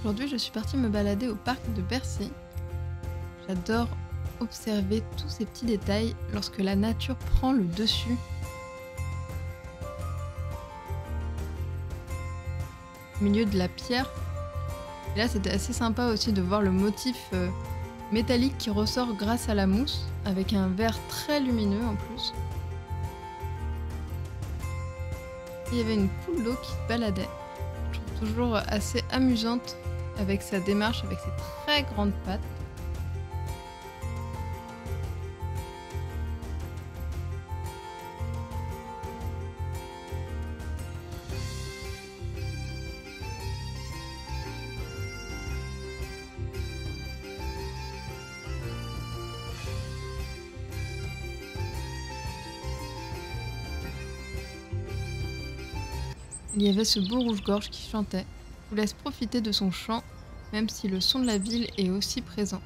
Aujourd'hui, je suis partie me balader au parc de Bercy. J'adore observer tous ces petits détails lorsque la nature prend le dessus. Au milieu de la pierre. Et là, c'était assez sympa aussi de voir le motif métallique qui ressort grâce à la mousse, avec un vert très lumineux en plus. Et il y avait une poule d'eau qui se baladait. Je trouve toujours assez amusante avec sa démarche, avec ses très grandes pattes. Il y avait ce beau rouge-gorge qui chantait. Je vous laisse profiter de son chant, même si le son de la ville est aussi présent.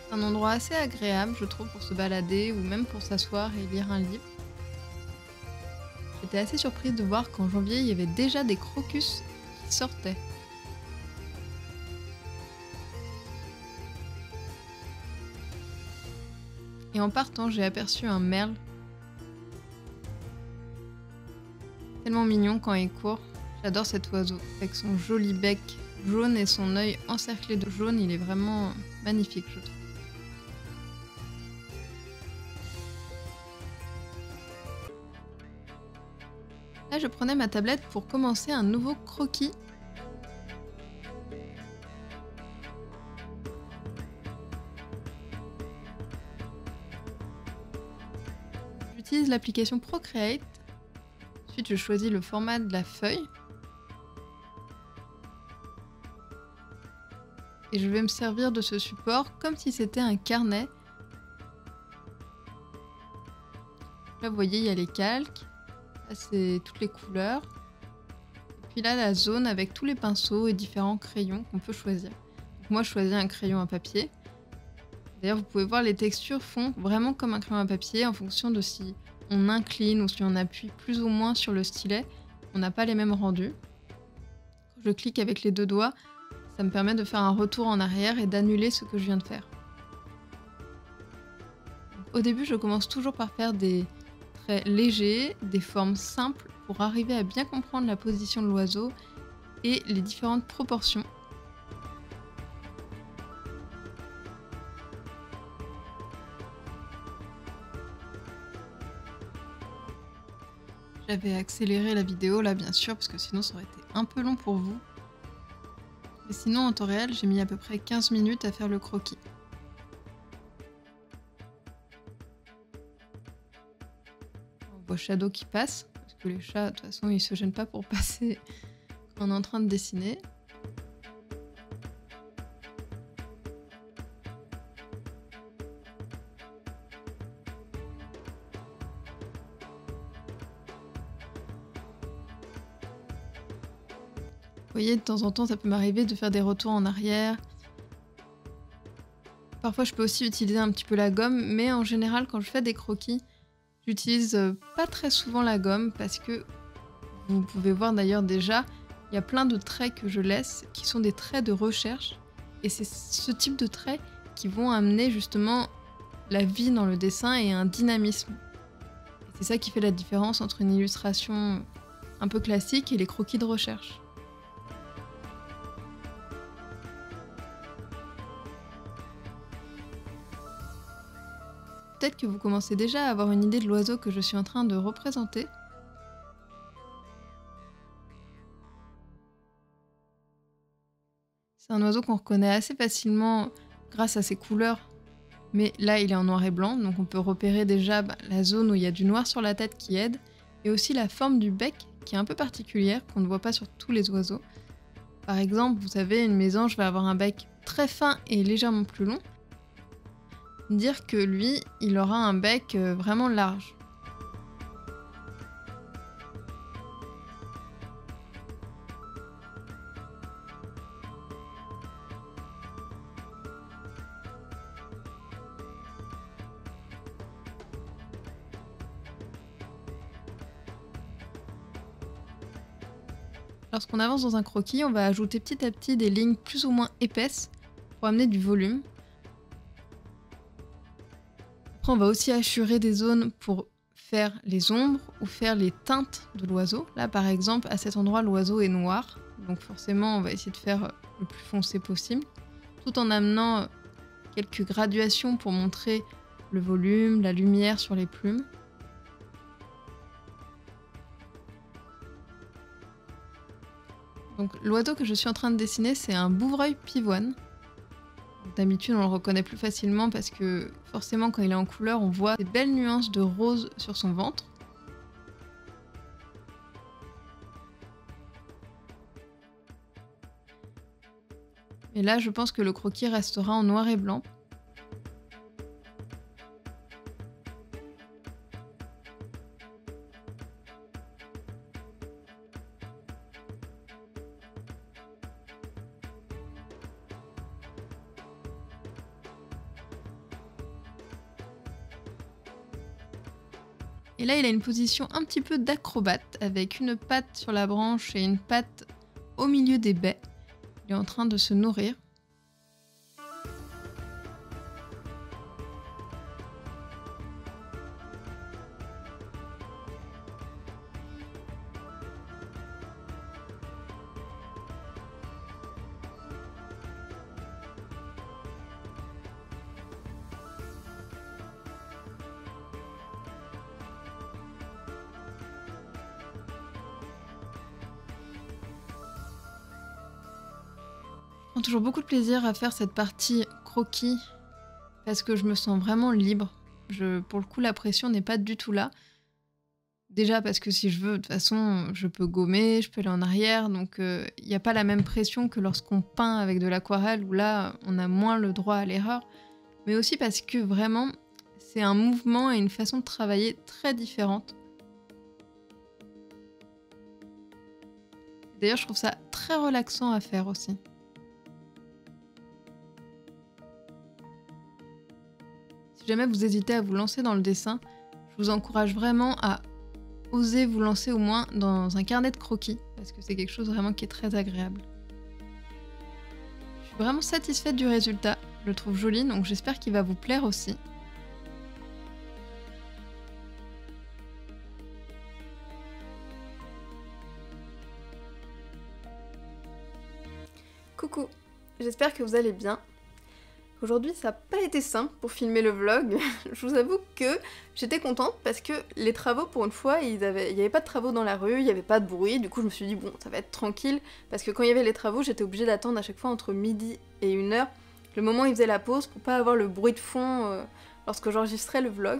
C'est un endroit assez agréable, je trouve, pour se balader ou même pour s'asseoir et lire un livre. J'étais assez surprise de voir qu'en janvier, il y avait déjà des crocus qui sortaient. Et en partant, j'ai aperçu un merle. Tellement mignon quand il court. J'adore cet oiseau. Avec son joli bec jaune et son œil encerclé de jaune, il est vraiment magnifique, je trouve. Là, je prenais ma tablette pour commencer un nouveau croquis. J'utilise l'application Procreate. Ensuite, je choisis le format de la feuille. Et je vais me servir de ce support comme si c'était un carnet. Là, vous voyez, il y a les calques. Là, c'est toutes les couleurs. Et puis là, la zone avec tous les pinceaux et différents crayons qu'on peut choisir. Donc moi, je choisis un crayon à papier. D'ailleurs, vous pouvez voir, les textures font vraiment comme un crayon à papier en fonction de si on incline ou si on appuie plus ou moins sur le stylet. On n'a pas les mêmes rendus. Quand je clique avec les deux doigts, ça me permet de faire un retour en arrière et d'annuler ce que je viens de faire. Donc, au début, je commence toujours par faire des traits légers, des formes simples pour arriver à bien comprendre la position de l'oiseau et les différentes proportions. J'avais accéléré la vidéo là bien sûr parce que sinon ça aurait été un peu long pour vous. Mais sinon en temps réel j'ai mis à peu près 15 minutes à faire le croquis. On voit Shadow qui passe, parce que les chats de toute façon ils se gênent pas pour passer quand on est en train de dessiner. Vous voyez, de temps en temps, ça peut m'arriver de faire des retours en arrière. Parfois, je peux aussi utiliser un petit peu la gomme, mais en général, quand je fais des croquis, j'utilise pas très souvent la gomme parce que, vous pouvez voir d'ailleurs déjà, il y a plein de traits que je laisse qui sont des traits de recherche. Et c'est ce type de traits qui vont amener justement la vie dans le dessin et un dynamisme. Et c'est ça qui fait la différence entre une illustration un peu classique et les croquis de recherche. Peut-être que vous commencez déjà à avoir une idée de l'oiseau que je suis en train de représenter. C'est un oiseau qu'on reconnaît assez facilement grâce à ses couleurs, mais là il est en noir et blanc, donc on peut repérer déjà la zone où il y a du noir sur la tête qui aide, et aussi la forme du bec qui est un peu particulière, qu'on ne voit pas sur tous les oiseaux. Par exemple, vous savez, une mésange va avoir un bec très fin et légèrement plus long. Dire que lui, il aura un bec vraiment large. Lorsqu'on avance dans un croquis, on va ajouter petit à petit des lignes plus ou moins épaisses pour amener du volume. Après, on va aussi hachurer des zones pour faire les ombres ou faire les teintes de l'oiseau. Là, par exemple, à cet endroit, l'oiseau est noir. Donc forcément, on va essayer de faire le plus foncé possible, tout en amenant quelques graduations pour montrer le volume, la lumière sur les plumes. Donc l'oiseau que je suis en train de dessiner, c'est un bouvreuil pivoine. D'habitude, on le reconnaît plus facilement parce que forcément, quand il est en couleur, on voit des belles nuances de rose sur son ventre. Et là, je pense que le croquis restera en noir et blanc. Et là, il a une position un petit peu d'acrobate, avec une patte sur la branche et une patte au milieu des baies. Il est en train de se nourrir. Je prends toujours beaucoup de plaisir à faire cette partie croquis parce que je me sens vraiment libre. Pour le coup, la pression n'est pas du tout là. Déjà parce que si je veux, de toute façon, je peux gommer, je peux aller en arrière, donc il n'y a pas la même pression que lorsqu'on peint avec de l'aquarelle où là, on a moins le droit à l'erreur. Mais aussi parce que vraiment, c'est un mouvement et une façon de travailler très différente. D'ailleurs, je trouve ça très relaxant à faire aussi. Si jamais vous hésitez à vous lancer dans le dessin, je vous encourage vraiment à oser vous lancer au moins dans un carnet de croquis, parce que c'est quelque chose vraiment qui est très agréable. Je suis vraiment satisfaite du résultat, je le trouve joli, donc j'espère qu'il va vous plaire aussi. Coucou, j'espère que vous allez bien. Aujourd'hui, ça n'a pas été simple pour filmer le vlog. Je vous avoue que j'étais contente parce que les travaux, pour une fois, il n'y avait pas de travaux dans la rue, il n'y avait pas de bruit. Du coup, je me suis dit, bon, ça va être tranquille. Parce que quand il y avait les travaux, j'étais obligée d'attendre à chaque fois entre midi et 1h, le moment où ils faisaient la pause, pour pas avoir le bruit de fond lorsque j'enregistrais le vlog.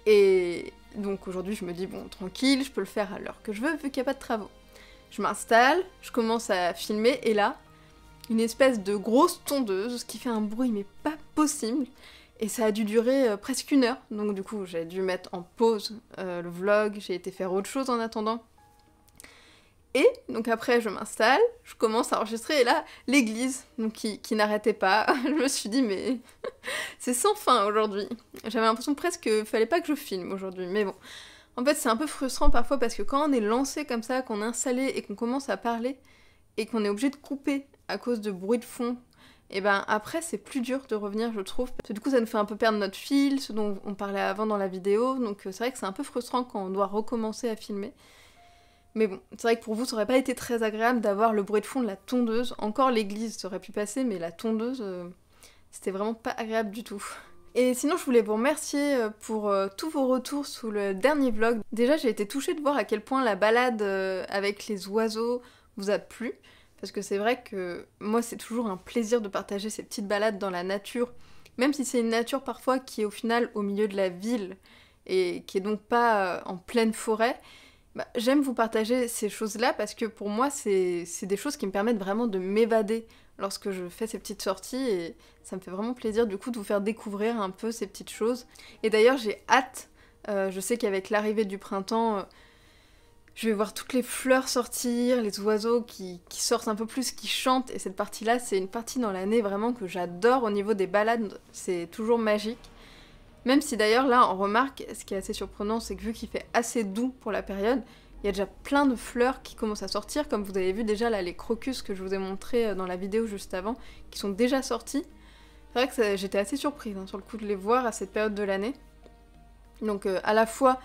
Et donc aujourd'hui, je me dis, bon, tranquille, je peux le faire à l'heure que je veux, vu qu'il n'y a pas de travaux. Je m'installe, je commence à filmer, et là, une espèce de grosse tondeuse qui fait un bruit mais pas possible, et ça a dû durer presque 1 heure, donc du coup j'ai dû mettre en pause le vlog, j'ai été faire autre chose en attendant. Et donc après je m'installe, je commence à enregistrer, et là l'église donc qui n'arrêtait pas. Je me suis dit mais c'est sans fin aujourd'hui. J'avais l'impression presque qu'il fallait pas que je filme aujourd'hui, mais bon. En fait c'est un peu frustrant parfois parce que quand on est lancé comme ça, qu'on est installé et qu'on commence à parler, et qu'on est obligé de couper à cause de bruit de fond, et ben après c'est plus dur de revenir, je trouve, parce que du coup ça nous fait un peu perdre notre fil, ce dont on parlait avant dans la vidéo, donc c'est vrai que c'est un peu frustrant quand on doit recommencer à filmer. Mais bon, c'est vrai que pour vous ça aurait pas été très agréable d'avoir le bruit de fond de la tondeuse, encore l'église ça aurait pu passer, mais la tondeuse, c'était vraiment pas agréable du tout. Et sinon je voulais vous remercier pour tous vos retours sous le dernier vlog. Déjà j'ai été touchée de voir à quel point la balade avec les oiseaux vous a plu, parce que c'est vrai que moi c'est toujours un plaisir de partager ces petites balades dans la nature, même si c'est une nature parfois qui est au final au milieu de la ville et qui est donc pas en pleine forêt. Bah, j'aime vous partager ces choses-là parce que pour moi c'est des choses qui me permettent vraiment de m'évader lorsque je fais ces petites sorties, et ça me fait vraiment plaisir du coup de vous faire découvrir un peu ces petites choses. Et d'ailleurs j'ai hâte, je sais qu'avec l'arrivée du printemps, je vais voir toutes les fleurs sortir, les oiseaux qui sortent un peu plus, qui chantent, et cette partie-là, c'est une partie dans l'année vraiment que j'adore au niveau des balades, c'est toujours magique. Même si d'ailleurs là, on remarque, ce qui est assez surprenant, c'est que vu qu'il fait assez doux pour la période, il y a déjà plein de fleurs qui commencent à sortir, comme vous avez vu déjà là les crocus que je vous ai montré dans la vidéo juste avant, qui sont déjà sortis. C'est vrai que j'étais assez surprise sur le coup de les voir à cette période de l'année. Donc à la fois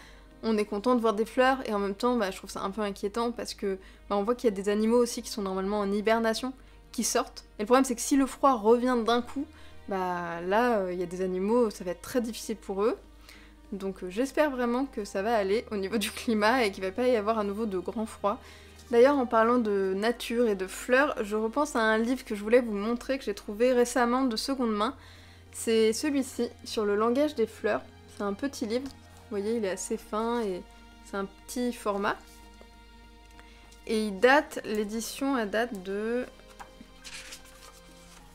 on est content de voir des fleurs et en même temps je trouve ça un peu inquiétant parce que on voit qu'il y a des animaux aussi qui sont normalement en hibernation qui sortent. Et le problème c'est que si le froid revient d'un coup, là il y a des animaux, ça va être très difficile pour eux. Donc j'espère vraiment que ça va aller au niveau du climat et qu'il va pas y avoir à nouveau de grand froid. D'ailleurs en parlant de nature et de fleurs, je repense à un livre que je voulais vous montrer que j'ai trouvé récemment de seconde main. C'est celui-ci, sur le langage des fleurs. C'est un petit livre, vous voyez il est assez fin et c'est un petit format. Et l'édition elle date de...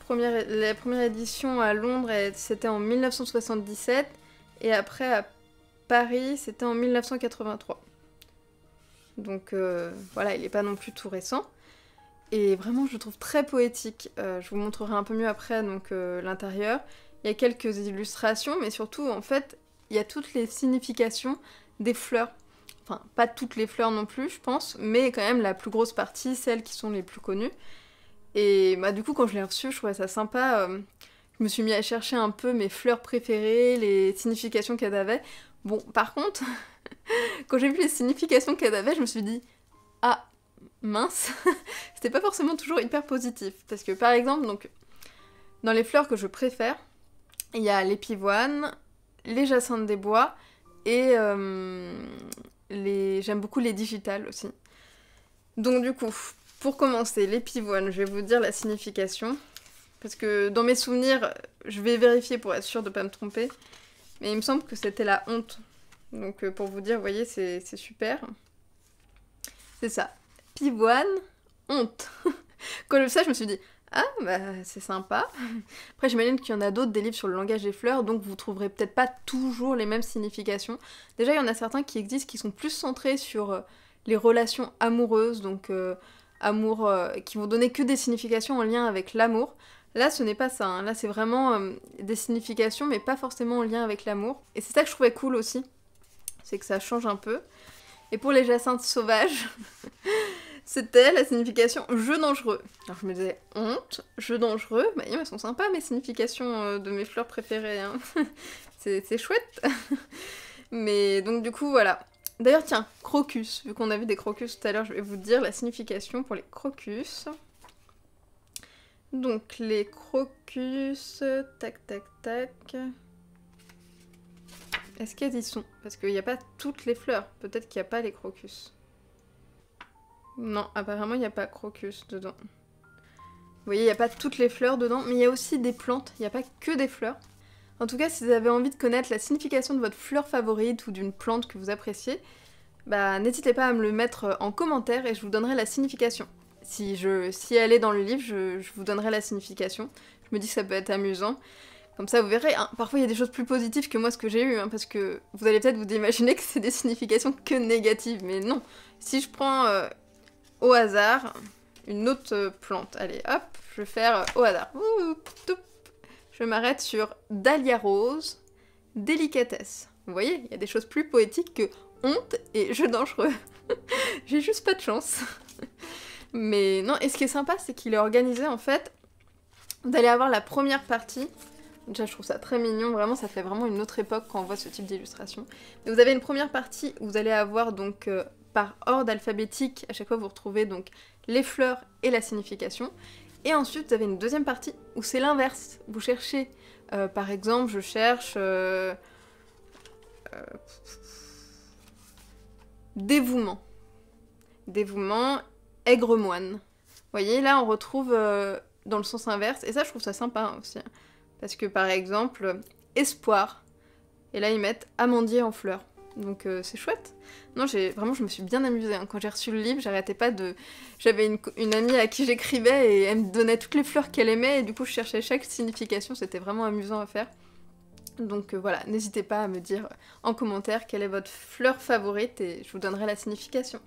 La première édition à Londres c'était en 1977 et après à Paris c'était en 1983. Donc voilà, il n'est pas non plus tout récent. Et vraiment, je le trouve très poétique. Je vous montrerai un peu mieux après l'intérieur. Il y a quelques illustrations, mais surtout, en fait, il y a toutes les significations des fleurs. Enfin, pas toutes les fleurs non plus, je pense, mais quand même la plus grosse partie, celles qui sont les plus connues. Et du coup, quand je l'ai reçu, je trouvais ça sympa. Je me suis mis à chercher un peu mes fleurs préférées, les significations qu'elles avaient. Bon, par contre, quand j'ai vu les significations qu'elle avait, je me suis dit ah mince, c'était pas forcément toujours hyper positif. Parce que par exemple, donc, dans les fleurs que je préfère, il y a les pivoines, les jacinthes des bois et j'aime beaucoup les digitales aussi. Donc du coup, pour commencer, les pivoines, je vais vous dire la signification. Parce que dans mes souvenirs, je vais vérifier pour être sûre de pas me tromper. Mais il me semble que c'était la honte. Donc pour vous dire, vous voyez, c'est super. C'est ça. Pivoine, honte. Quand j'ai vu ça, je me suis dit, ah, c'est sympa. Après, j'imagine qu'il y en a d'autres, des livres sur le langage des fleurs, donc vous trouverez peut-être pas toujours les mêmes significations. Déjà, il y en a certains qui existent qui sont plus centrés sur les relations amoureuses, donc qui vont donner que des significations en lien avec l'amour. Là, ce n'est pas ça. Là, c'est vraiment des significations, mais pas forcément en lien avec l'amour. Et c'est ça que je trouvais cool aussi. C'est que ça change un peu. Et pour les jacinthes sauvages, c'était la signification jeu dangereux. Alors je me disais honte, jeu dangereux, elles sont sympas mes significations de mes fleurs préférées. C'est chouette. Mais donc du coup voilà. D'ailleurs tiens, crocus, vu qu'on a vu des crocus tout à l'heure, je vais vous dire la signification pour les crocus. Donc les crocus, tac tac tac. Est-ce qu'elles y sont? Parce qu'il n'y a pas toutes les fleurs. Peut-être qu'il n'y a pas les crocus. Non, apparemment il n'y a pas crocus dedans. Vous voyez, il n'y a pas toutes les fleurs dedans, mais il y a aussi des plantes. Il n'y a pas que des fleurs. En tout cas, si vous avez envie de connaître la signification de votre fleur favorite ou d'une plante que vous appréciez, n'hésitez pas à me le mettre en commentaire et je vous donnerai la signification. Si elle est dans le livre, je vous donnerai la signification. Je me dis que ça peut être amusant. Comme ça, vous verrez, parfois il y a des choses plus positives que moi ce que j'ai eu, parce que vous allez peut-être vous imaginer que c'est des significations que négatives, mais non. Si je prends au hasard une autre plante, allez hop, je vais faire au hasard. Je m'arrête sur dahlia rose, délicatesse. Vous voyez, il y a des choses plus poétiques que honte et jeu dangereux. J'ai juste pas de chance. Mais non, et ce qui est sympa, c'est qu'il est organisé en fait. Vous allez avoir la première partie. Déjà, je trouve ça très mignon, vraiment, ça fait vraiment une autre époque quand on voit ce type d'illustration. Vous avez une première partie où vous allez avoir donc par ordre alphabétique, à chaque fois vous retrouvez donc les fleurs et la signification. Et ensuite, vous avez une deuxième partie où c'est l'inverse. Vous cherchez, par exemple, je cherche dévouement. Dévouement, aigre-moine. Vous voyez, là, on retrouve dans le sens inverse. Et ça, je trouve ça sympa aussi. Parce que, par exemple, espoir. Et là, ils mettent amandier en fleurs. Donc, c'est chouette. Non, vraiment, je me suis bien amusée. Quand j'ai reçu le livre, j'arrêtais pas de... J'avais une amie à qui j'écrivais et elle me donnait toutes les fleurs qu'elle aimait. Et du coup, je cherchais chaque signification. C'était vraiment amusant à faire. Donc voilà, n'hésitez pas à me dire en commentaire quelle est votre fleur favorite et je vous donnerai la signification.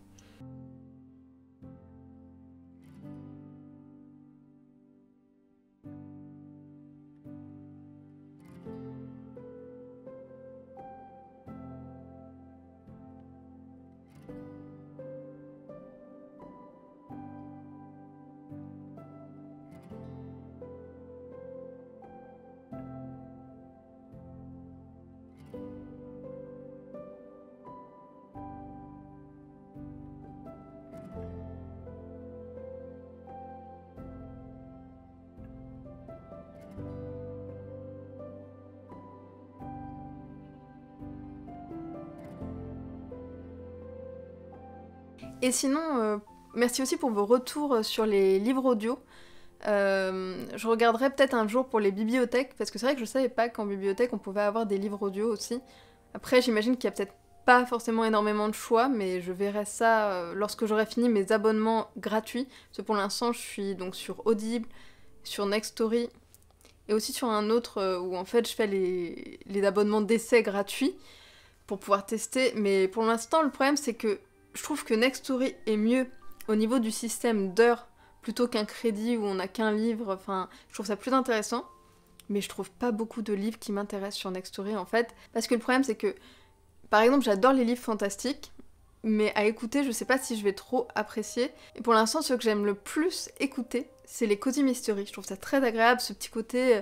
Et sinon, merci aussi pour vos retours sur les livres audio. Je regarderai peut-être un jour pour les bibliothèques, parce que c'est vrai que je savais pas qu'en bibliothèque on pouvait avoir des livres audio aussi. Après, j'imagine qu'il y a peut-être pas forcément énormément de choix, mais je verrai ça lorsque j'aurai fini mes abonnements gratuits. Parce que pour l'instant, je suis donc sur Audible, sur Nextory, et aussi sur un autre où en fait je fais les abonnements d'essai gratuits pour pouvoir tester. Mais pour l'instant, le problème c'est que je trouve que Nextory est mieux au niveau du système d'heures plutôt qu'un crédit où on n'a qu'un livre. Enfin, je trouve ça plus intéressant. Mais je trouve pas beaucoup de livres qui m'intéressent sur Nextory en fait. Parce que le problème c'est que, par exemple, j'adore les livres fantastiques, mais à écouter, je sais pas si je vais trop apprécier. Et pour l'instant, ce que j'aime le plus écouter, c'est les Cozy Mystery. Je trouve ça très agréable, ce petit côté...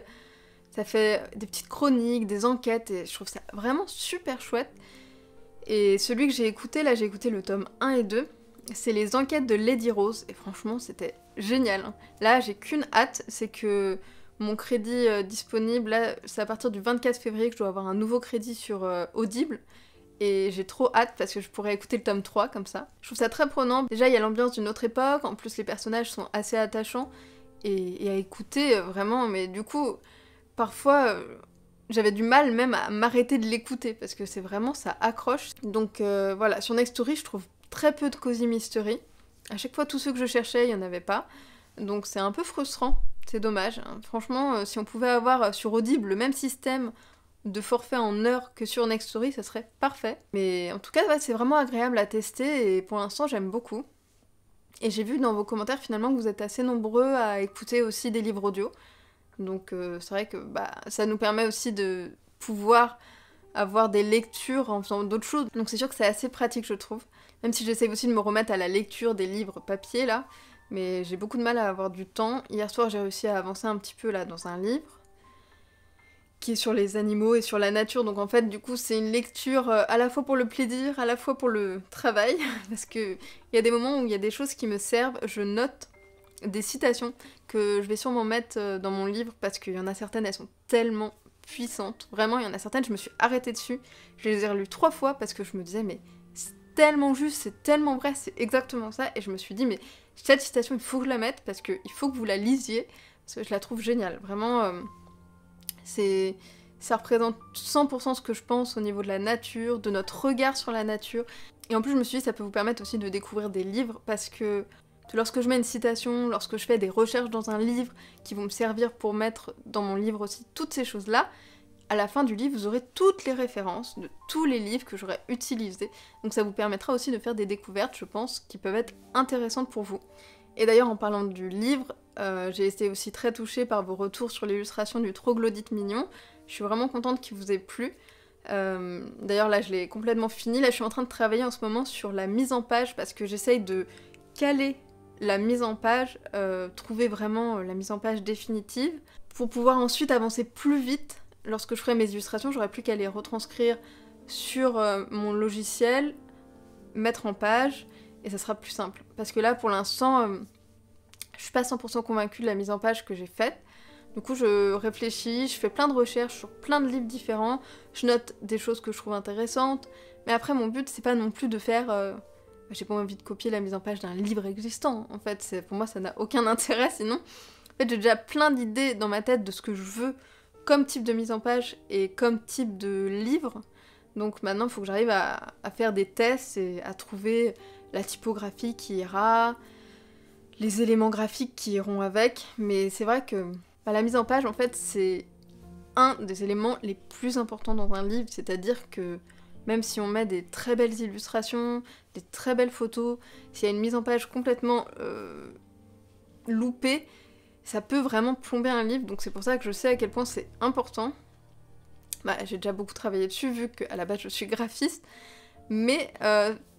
Ça fait des petites chroniques, des enquêtes, et je trouve ça vraiment super chouette. Et celui que j'ai écouté, là j'ai écouté le tome 1 et 2, c'est les enquêtes de Lady Rose, et franchement c'était génial. Là j'ai qu'une hâte, c'est que mon crédit disponible, là c'est à partir du 24 février que je dois avoir un nouveau crédit sur Audible, et j'ai trop hâte parce que je pourrais écouter le tome 3 comme ça. Je trouve ça très prenant, déjà il y a l'ambiance d'une autre époque, en plus les personnages sont assez attachants, et à écouter vraiment, mais du coup... Parfois, j'avais du mal même à m'arrêter de l'écouter, parce que c'est vraiment, ça accroche. Donc voilà, sur Nextory, je trouve très peu de Cozy Mystery. À chaque fois, tous ceux que je cherchais, il n'y en avait pas. Donc c'est un peu frustrant, c'est dommage. Hein. Franchement, si on pouvait avoir sur Audible le même système de forfait en heures que sur Nextory, ça serait parfait. Mais en tout cas, ouais, c'est vraiment agréable à tester, et pour l'instant, j'aime beaucoup. Et j'ai vu dans vos commentaires, finalement, que vous êtes assez nombreux à écouter aussi des livres audio. Donc c'est vrai que ça nous permet aussi de pouvoir avoir des lectures en faisant d'autres choses. Donc c'est sûr que c'est assez pratique, je trouve. Même si j'essaie aussi de me remettre à la lecture des livres papier, là. Mais j'ai beaucoup de mal à avoir du temps. Hier soir, j'ai réussi à avancer un petit peu, là, dans un livre qui est sur les animaux et sur la nature. Donc en fait, du coup, c'est une lecture à la fois pour le plaisir, à la fois pour le travail. Parce qu'il y a des moments où il y a des choses qui me servent. Je note des citations que je vais sûrement mettre dans mon livre parce qu'il y en a certaines, elles sont tellement puissantes. Vraiment, il y en a certaines, je me suis arrêtée dessus. Je les ai relues 3 fois parce que je me disais, mais c'est tellement juste, c'est tellement vrai, c'est exactement ça. Et je me suis dit, mais cette citation, il faut que je la mette parce qu'il faut que vous la lisiez parce que je la trouve géniale. Vraiment, ça représente 100% ce que je pense au niveau de la nature, de notre regard sur la nature. Et en plus, je me suis dit, ça peut vous permettre aussi de découvrir des livres parce que lorsque je mets une citation, lorsque je fais des recherches dans un livre qui vont me servir pour mettre dans mon livre aussi toutes ces choses-là, à la fin du livre, vous aurez toutes les références de tous les livres que j'aurais utilisés. Donc ça vous permettra aussi de faire des découvertes, je pense, qui peuvent être intéressantes pour vous. Et d'ailleurs, en parlant du livre, j'ai été aussi très touchée par vos retours sur l'illustration du troglodyte mignon. Je suis vraiment contente qu'il vous ait plu. D'ailleurs, là, je l'ai complètement fini. Là, je suis en train de travailler en ce moment sur la mise en page parce que j'essaye de caler la mise en page, trouver vraiment la mise en page définitive, pour pouvoir ensuite avancer plus vite. Lorsque je ferai mes illustrations, j'aurai plus qu'à les retranscrire sur mon logiciel, mettre en page, et ça sera plus simple. Parce que là, pour l'instant, je suis pas 100% convaincue de la mise en page que j'ai faite. Du coup, je réfléchis, je fais plein de recherches sur plein de livres différents, je note des choses que je trouve intéressantes, mais après, mon but, c'est pas non plus de faire... j'ai pas envie de copier la mise en page d'un livre existant, en fait, pour moi ça n'a aucun intérêt sinon. En fait j'ai déjà plein d'idées dans ma tête de ce que je veux comme type de mise en page et comme type de livre, donc maintenant il faut que j'arrive à faire des tests et à trouver la typographie qui ira, les éléments graphiques qui iront avec, mais c'est vrai que la mise en page en fait c'est un des éléments les plus importants dans un livre, c'est-à-dire que même si on met des très belles illustrations, des très belles photos, s'il y a une mise en page complètement loupée, ça peut vraiment plomber un livre, donc c'est pour ça que je sais à quel point c'est important. J'ai déjà beaucoup travaillé dessus, vu qu'à la base je suis graphiste, mais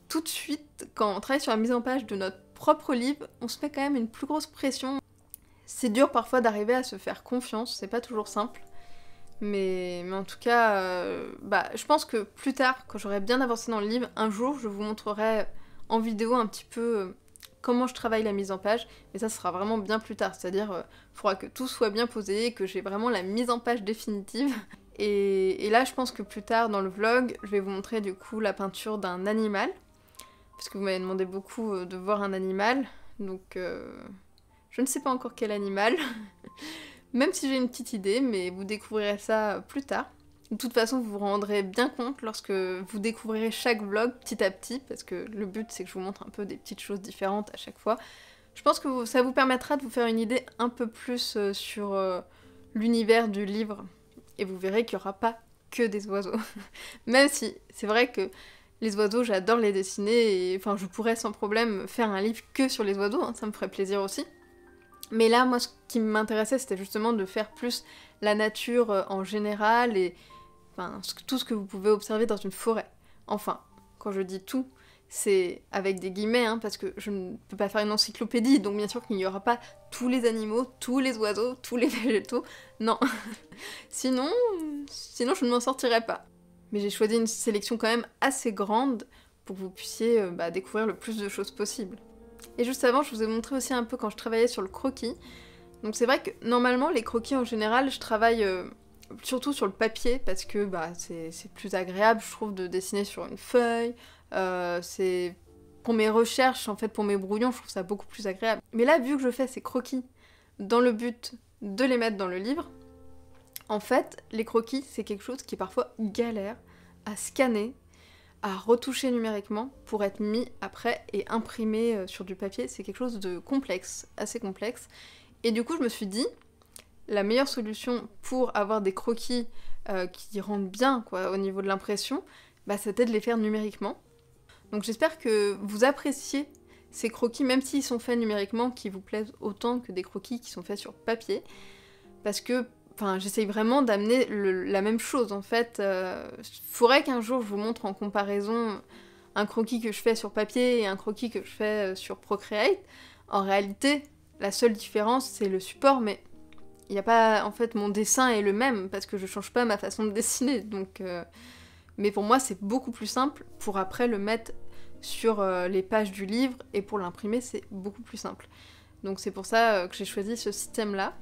tout de suite, quand on travaille sur la mise en page de notre propre livre, on se met quand même une plus grosse pression. C'est dur parfois d'arriver à se faire confiance, c'est pas toujours simple. Mais en tout cas, je pense que plus tard, quand j'aurai bien avancé dans le livre, un jour, je vous montrerai en vidéo un petit peu comment je travaille la mise en page, mais ça sera vraiment bien plus tard, c'est-à-dire il faudra que tout soit bien posé, que j'ai vraiment la mise en page définitive. Et là, je pense que plus tard dans le vlog, je vais vous montrer du coup la peinture d'un animal. parce que vous m'avez demandé beaucoup de voir un animal, donc je ne sais pas encore quel animal, même si j'ai une petite idée, mais vous découvrirez ça plus tard. De toute façon, vous vous rendrez bien compte lorsque vous découvrirez chaque vlog petit à petit, parce que le but c'est que je vous montre un peu des petites choses différentes à chaque fois. Je pense que ça vous permettra de vous faire une idée un peu plus sur l'univers du livre, et vous verrez qu'il n'y aura pas que des oiseaux. Même si c'est vrai que les oiseaux, j'adore les dessiner, et enfin je pourrais sans problème faire un livre que sur les oiseaux, hein, ça me ferait plaisir aussi. Mais là, moi, ce qui m'intéressait, c'était justement de faire plus la nature en général, et enfin, tout ce que vous pouvez observer dans une forêt. Enfin, quand je dis tout, c'est avec des guillemets, hein, parce que je ne peux pas faire une encyclopédie, donc bien sûr qu'il n'y aura pas tous les animaux, tous les oiseaux, tous les végétaux, non. sinon, je ne m'en sortirais pas. Mais j'ai choisi une sélection quand même assez grande pour que vous puissiez découvrir le plus de choses possible. Et juste avant, je vous ai montré aussi un peu quand je travaillais sur le croquis. Donc c'est vrai que normalement, les croquis en général, je travaille surtout sur le papier parce que c'est plus agréable, je trouve, de dessiner sur une feuille. C'est pour mes recherches, en fait, pour mes brouillons, je trouve ça beaucoup plus agréable. Mais là, vu que je fais ces croquis dans le but de les mettre dans le livre, en fait, les croquis, c'est quelque chose qui est parfois galère à scanner, à retoucher numériquement pour être mis après et imprimé sur du papier. C'est quelque chose de complexe, assez complexe. Et du coup, je me suis dit, la meilleure solution pour avoir des croquis qui rendent bien quoi, au niveau de l'impression, c'était de les faire numériquement. Donc j'espère que vous appréciez ces croquis, même s'ils sont faits numériquement, qui vous plaisent autant que des croquis qui sont faits sur papier. Parce que j'essaye vraiment d'amener la même chose en fait. Faudrait qu'un jour je vous montre en comparaison un croquis que je fais sur papier et un croquis que je fais sur Procreate. En réalité, la seule différence c'est le support, mais il n'y a pas... En fait, mon dessin est le même parce que je change pas ma façon de dessiner. Donc, mais pour moi, c'est beaucoup plus simple pour après le mettre sur les pages du livre et pour l'imprimer, c'est beaucoup plus simple. Donc c'est pour ça que j'ai choisi ce système-là.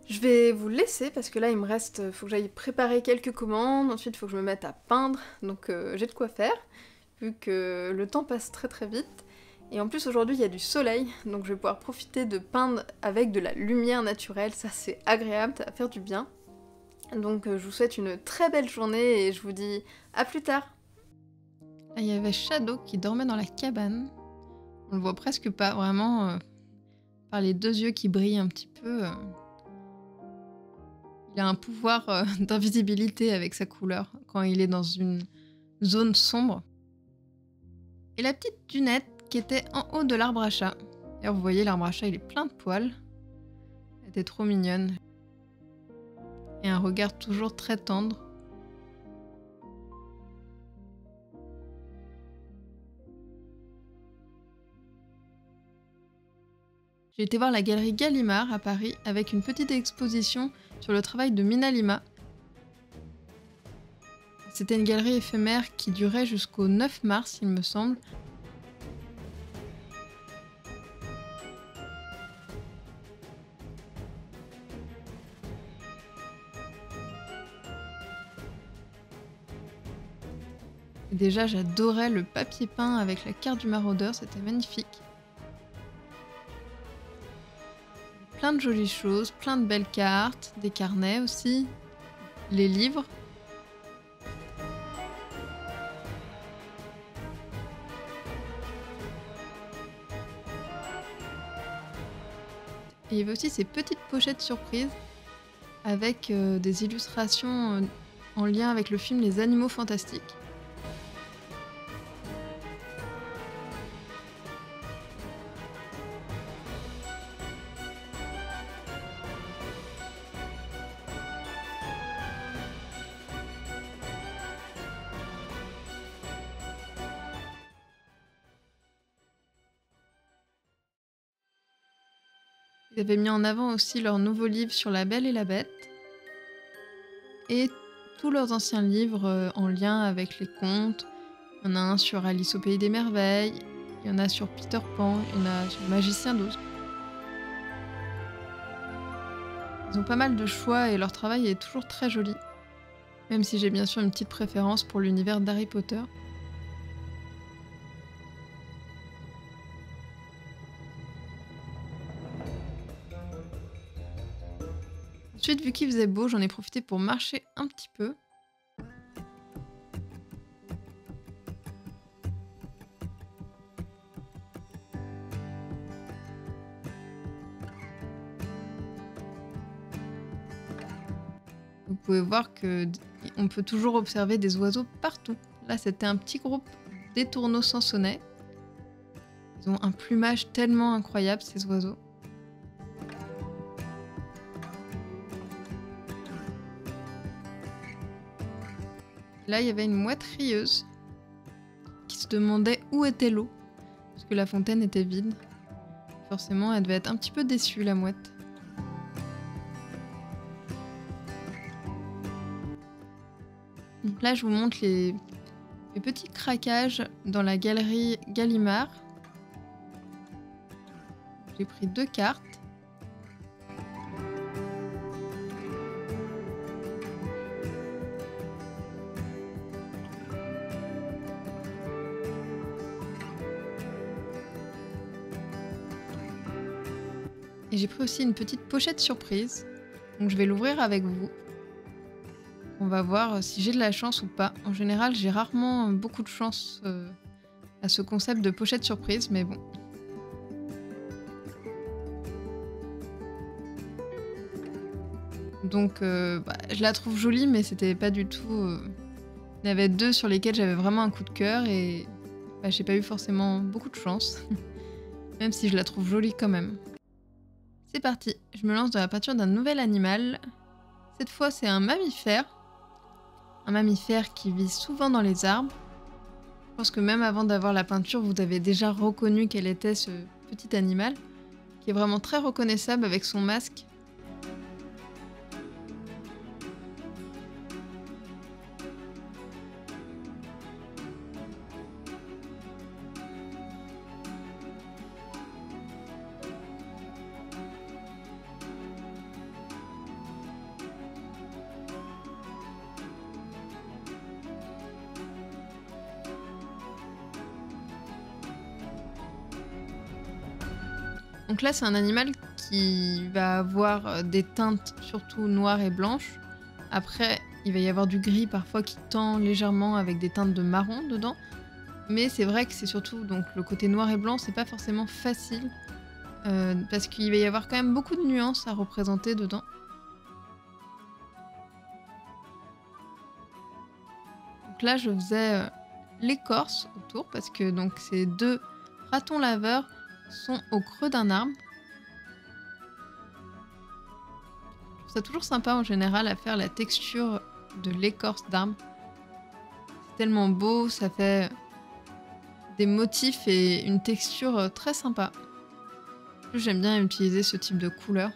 Je vais vous laisser parce que là il me reste, faut que j'aille préparer quelques commandes, ensuite il faut que je me mette à peindre, donc j'ai de quoi faire, vu que le temps passe très très vite. Et en plus aujourd'hui il y a du soleil, donc je vais pouvoir profiter de peindre avec de la lumière naturelle, ça c'est agréable, ça va faire du bien. Donc je vous souhaite une très belle journée et je vous dis à plus tard. Là, il y avait Shadow qui dormait dans la cabane. On le voit presque pas, vraiment, par les deux yeux qui brillent un petit peu. Il a un pouvoir d'invisibilité avec sa couleur quand il est dans une zone sombre. Et la petite Dunette qui était en haut de l'arbre à chat. D'ailleurs, vous voyez, l'arbre à chat, il est plein de poils. Elle était trop mignonne. Et un regard toujours très tendre. J'ai été voir la galerie Gallimard à Paris avec une petite exposition sur le travail de Mina Lima. C'était une galerie éphémère qui durait jusqu'au 9 mars, il me semble. Et déjà, j'adorais le papier peint avec la carte du maraudeur, c'était magnifique. Plein de jolies choses, plein de belles cartes, des carnets aussi, les livres. Et il y avait aussi ces petites pochettes surprises avec des illustrations en lien avec le film Les Animaux Fantastiques. Ils avaient mis en avant aussi leur nouveau livre sur La Belle et la Bête et tous leurs anciens livres en lien avec les contes. Il y en a un sur Alice au Pays des Merveilles, il y en a sur Peter Pan, il y en a sur le Magicien d'Oz. Ils ont pas mal de choix et leur travail est toujours très joli, même si j'ai bien sûr une petite préférence pour l'univers d'Harry Potter. Ensuite, vu qu'il faisait beau, j'en ai profité pour marcher un petit peu. Vous pouvez voir que on peut toujours observer des oiseaux partout. Là, c'était un petit groupe d'étourneaux sansonnets. Ils ont un plumage tellement incroyable, ces oiseaux. Là, il y avait une mouette rieuse qui se demandait où était l'eau, parce que la fontaine était vide. Forcément, elle devait être un petit peu déçue, la mouette. Donc là, je vous montre les petits craquages dans la galerie Gallimard. J'ai pris 2 cartes. Et j'ai pris aussi une petite pochette surprise. Donc je vais l'ouvrir avec vous. On va voir si j'ai de la chance ou pas. En général, j'ai rarement beaucoup de chance à ce concept de pochette surprise, mais bon. Donc je la trouve jolie, mais c'était pas du tout... Il y en avait 2 sur lesquels j'avais vraiment un coup de cœur et j'ai pas eu forcément beaucoup de chance. Même si je la trouve jolie quand même. C'est parti, je me lance dans la peinture d'un nouvel animal. Cette fois, c'est un mammifère. Un mammifère qui vit souvent dans les arbres. Je pense que même avant d'avoir la peinture, vous avez déjà reconnu quel était ce petit animal, qui est vraiment très reconnaissable avec son masque. Donc là, c'est un animal qui va avoir des teintes surtout noires et blanches. Après, il va y avoir du gris parfois qui tend légèrement avec des teintes de marron dedans. Mais c'est vrai que c'est surtout donc le côté noir et blanc, c'est pas forcément facile. Parce qu'il va y avoir quand même beaucoup de nuances à représenter dedans. Donc là, je faisais l'écorce autour parce que donc ces 2 ratons laveurs sont au creux d'un arbre. Je trouve ça toujours sympa en général à faire la texture de l'écorce d'arbre. C'est tellement beau, ça fait des motifs et une texture très sympa. J'aime bien utiliser ce type de couleur.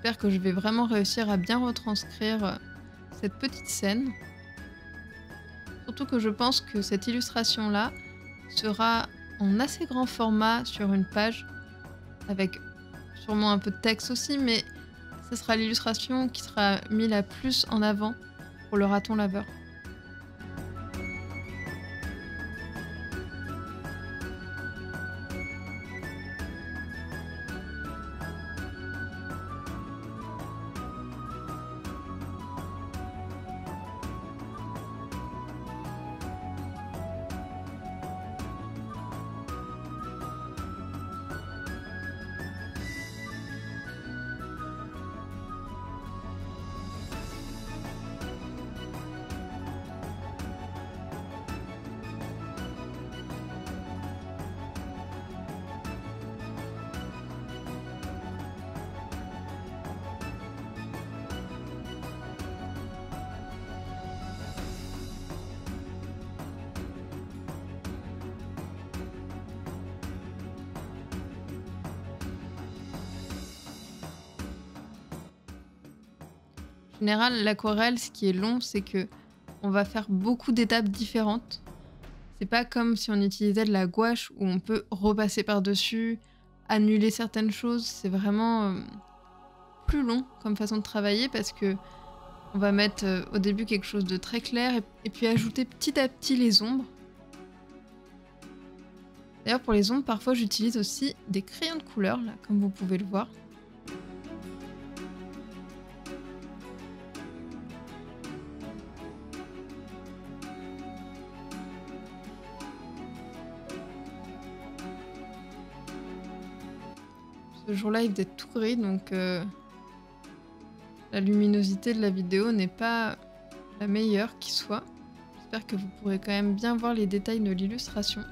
J'espère que je vais vraiment réussir à bien retranscrire cette petite scène. Surtout que je pense que cette illustration-là sera en assez grand format sur une page, avec sûrement un peu de texte aussi, mais ce sera l'illustration qui sera mise la plus en avant pour le raton laveur. général, l'aquarelle, ce qui est long, c'est que on va faire beaucoup d'étapes différentes. C'est pas comme si on utilisait de la gouache où on peut repasser par-dessus, annuler certaines choses. C'est vraiment plus long comme façon de travailler parce que on va mettre au début quelque chose de très clair et puis ajouter petit à petit les ombres. D'ailleurs, pour les ombres, parfois j'utilise aussi des crayons de couleur, là, comme vous pouvez le voir. Ce jour-là, il faisait tout gris, donc la luminosité de la vidéo n'est pas la meilleure qui soit. J'espère que vous pourrez quand même bien voir les détails de l'illustration.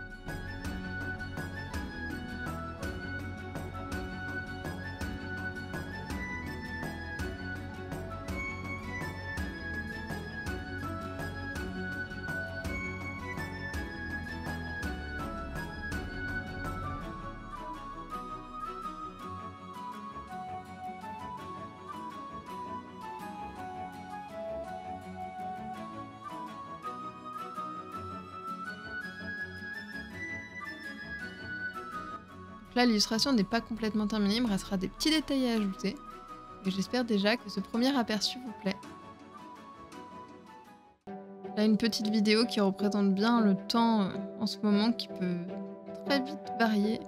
Là, l'illustration n'est pas complètement terminée, il me restera des petits détails à ajouter. Et j'espère déjà que ce premier aperçu vous plaît. Là, une petite vidéo qui représente bien le temps en ce moment qui peut très vite varier.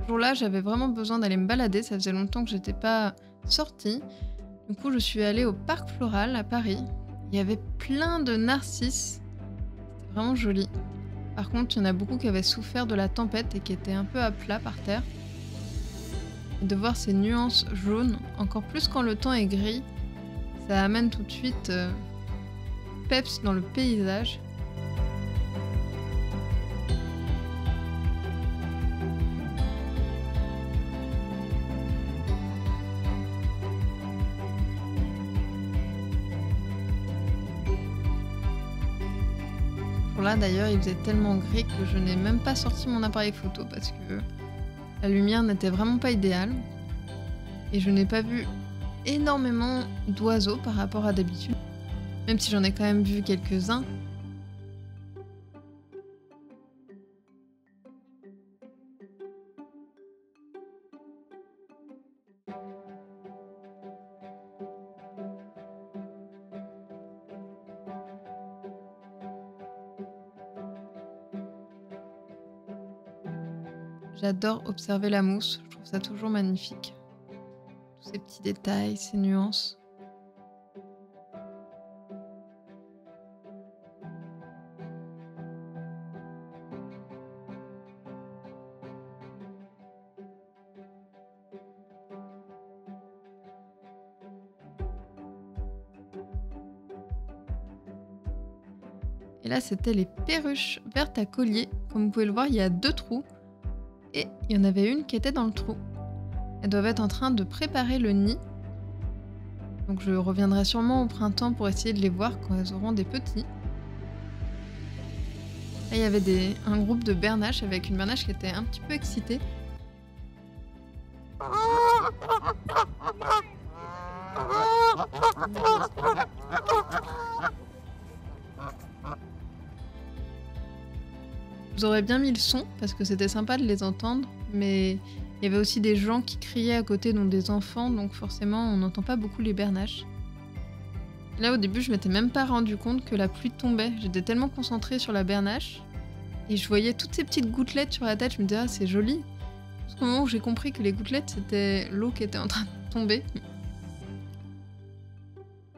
Ce jour-là, j'avais vraiment besoin d'aller me balader, ça faisait longtemps que j'étais pas sortie. Du coup, je suis allée au Parc Floral à Paris. Il y avait plein de narcisses, c'était vraiment joli. Par contre, il y en a beaucoup qui avaient souffert de la tempête et qui étaient un peu à plat par terre. Et de voir ces nuances jaunes, encore plus quand le temps est gris, ça amène tout de suite peps dans le paysage. Là d'ailleurs il faisait tellement gris que je n'ai même pas sorti mon appareil photo parce que la lumière n'était vraiment pas idéale et je n'ai pas vu énormément d'oiseaux par rapport à d'habitude, même si j'en ai quand même vu quelques-uns. J'adore observer la mousse, je trouve ça toujours magnifique. Tous ces petits détails, ces nuances. Et là, c'était les perruches vertes à collier. Comme vous pouvez le voir, il y a 2 trous. Et il y en avait une qui était dans le trou. Elles doivent être en train de préparer le nid. Donc je reviendrai sûrement au printemps pour essayer de les voir quand elles auront des petits. Là, il y avait un groupe de bernaches avec une bernache qui était un petit peu excitée. Je vous aurais bien mis le son parce que c'était sympa de les entendre, mais il y avait aussi des gens qui criaient à côté, dont des enfants, donc forcément on n'entend pas beaucoup les bernaches. Là au début je m'étais même pas rendu compte que la pluie tombait, j'étais tellement concentrée sur la bernache et je voyais toutes ces petites gouttelettes sur la tête, je me disais ah c'est joli. Jusqu'au moment où j'ai compris que les gouttelettes c'était l'eau qui était en train de tomber.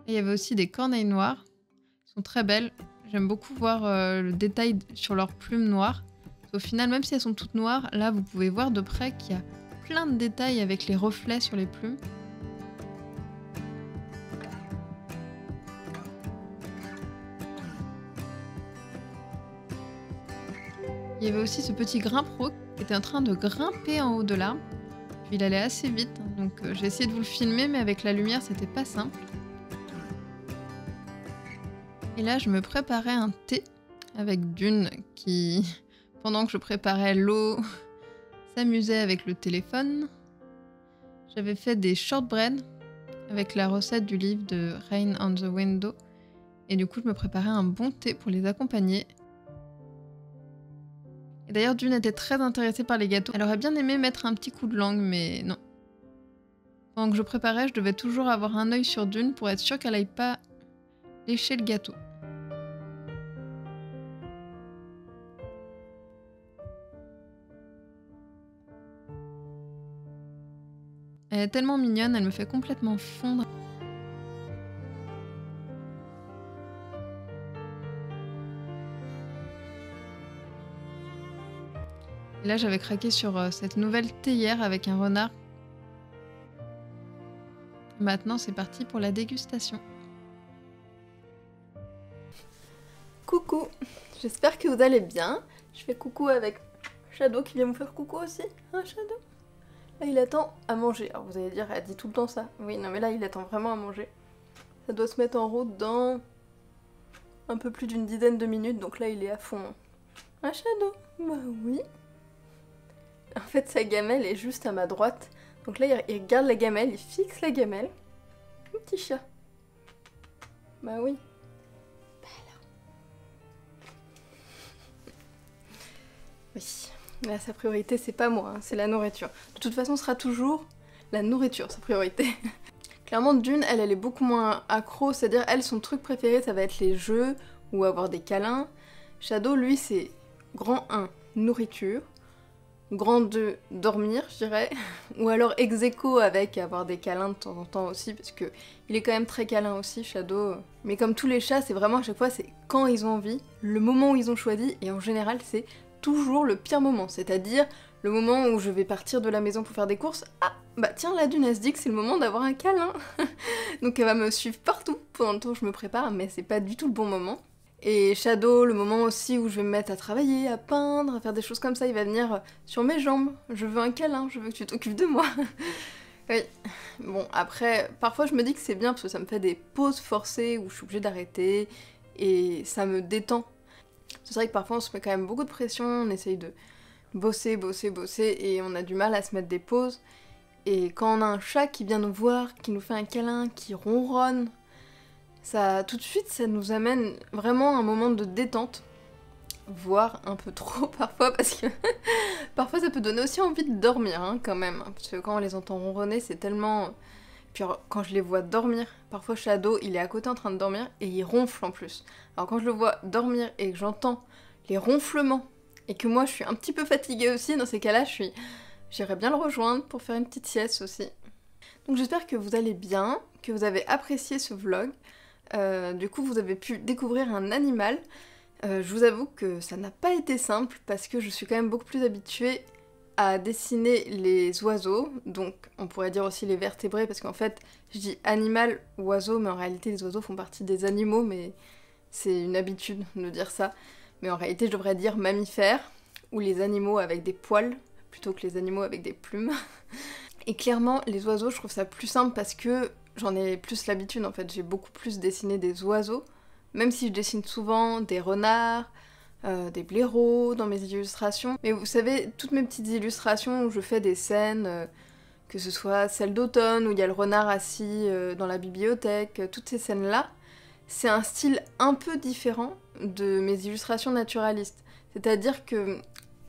Et il y avait aussi des corneilles noires, elles sont très belles. J'aime beaucoup voir le détail sur leurs plumes noires. Au final, même si elles sont toutes noires, là vous pouvez voir de près qu'il y a plein de détails avec les reflets sur les plumes. Il y avait aussi ce petit grimpero qui était en train de grimper en haut de l'arbre. Puis il allait assez vite, donc j'ai essayé de vous le filmer, mais avec la lumière, c'était pas simple. Et là, je me préparais un thé avec Dune qui, pendant que je préparais l'eau, s'amusait avec le téléphone. J'avais fait des shortbread avec la recette du livre de Rain on the Window. Et du coup, je me préparais un bon thé pour les accompagner. Et d'ailleurs, Dune était très intéressée par les gâteaux. Elle aurait bien aimé mettre un petit coup de langue, mais non. Pendant que je préparais, je devais toujours avoir un œil sur Dune pour être sûre qu'elle n'aille pas lécher le gâteau. Elle est tellement mignonne, elle me fait complètement fondre. Et là, j'avais craqué sur cette nouvelle théière avec un renard. Maintenant, c'est parti pour la dégustation. Coucou, j'espère que vous allez bien. Je fais coucou avec Shadow qui vient me faire coucou aussi. Hein, Shadow? Là, il attend à manger. Alors vous allez dire, elle dit tout le temps ça. Oui, non mais là, il attend vraiment à manger. Ça doit se mettre en route dans un peu plus d'une dizaine de minutes, donc là, il est à fond. Un Shadow? Bah oui. En fait, sa gamelle est juste à ma droite. Donc là, il regarde la gamelle, il fixe la gamelle. Un petit chat. Bah oui. Bah là. Oui. Là, sa priorité, c'est pas moi, hein, c'est la nourriture. De toute façon, ce sera toujours la nourriture, sa priorité. Clairement, Dune, elle est beaucoup moins accro. C'est-à-dire, elle, son truc préféré, ça va être les jeux ou avoir des câlins. Shadow, lui, c'est grand 1, nourriture. Grand 2, dormir, je dirais. Ou alors ex aequo avec avoir des câlins de temps en temps aussi, parce que il est quand même très câlin aussi, Shadow. Mais comme tous les chats, c'est vraiment à chaque fois, c'est quand ils ont envie, le moment où ils ont choisi, et en général, c'est toujours le pire moment. C'est-à-dire le moment où je vais partir de la maison pour faire des courses. Ah, bah tiens, la Dune, elle se dit que c'est le moment d'avoir un câlin. Donc elle va me suivre partout pendant le temps où je me prépare, mais c'est pas du tout le bon moment. Et Shadow, le moment aussi où je vais me mettre à travailler, à peindre, à faire des choses comme ça, il va venir sur mes jambes. Je veux un câlin, je veux que tu t'occupes de moi. Oui. Bon, après, parfois je me dis que c'est bien parce que ça me fait des pauses forcées où je suis obligée d'arrêter et ça me détend. C'est vrai que parfois on se met quand même beaucoup de pression, on essaye de bosser et on a du mal à se mettre des pauses. Et quand on a un chat qui vient nous voir, qui nous fait un câlin, qui ronronne, ça, tout de suite, ça nous amène vraiment à un moment de détente, voire un peu trop parfois, parce que parfois ça peut donner aussi envie de dormir, hein, quand même, parce que quand on les entend ronronner, c'est tellement... Puis quand je les vois dormir, parfois Shadow, il est à côté en train de dormir, et il ronfle en plus. Alors quand je le vois dormir et que j'entends les ronflements, et que moi je suis un petit peu fatiguée aussi, dans ces cas-là, j'irais bien le rejoindre pour faire une petite sieste aussi. Donc j'espère que vous allez bien, que vous avez apprécié ce vlog. Du coup, vous avez pu découvrir un animal. Je vous avoue que ça n'a pas été simple parce que je suis quand même beaucoup plus habituée à dessiner les oiseaux, donc on pourrait dire aussi les vertébrés parce qu'en fait, je dis animal, oiseau, mais en réalité les oiseaux font partie des animaux, mais c'est une habitude de dire ça. Mais en réalité, je devrais dire mammifères ou les animaux avec des poils plutôt que les animaux avec des plumes. Et clairement, les oiseaux, je trouve ça plus simple parce que j'en ai plus l'habitude en fait, j'ai beaucoup plus dessiné des oiseaux, même si je dessine souvent des renards, des blaireaux dans mes illustrations. Mais vous savez, toutes mes petites illustrations où je fais des scènes, que ce soit celle d'automne où il y a le renard assis dans la bibliothèque, toutes ces scènes-là, c'est un style un peu différent de mes illustrations naturalistes. C'est-à-dire que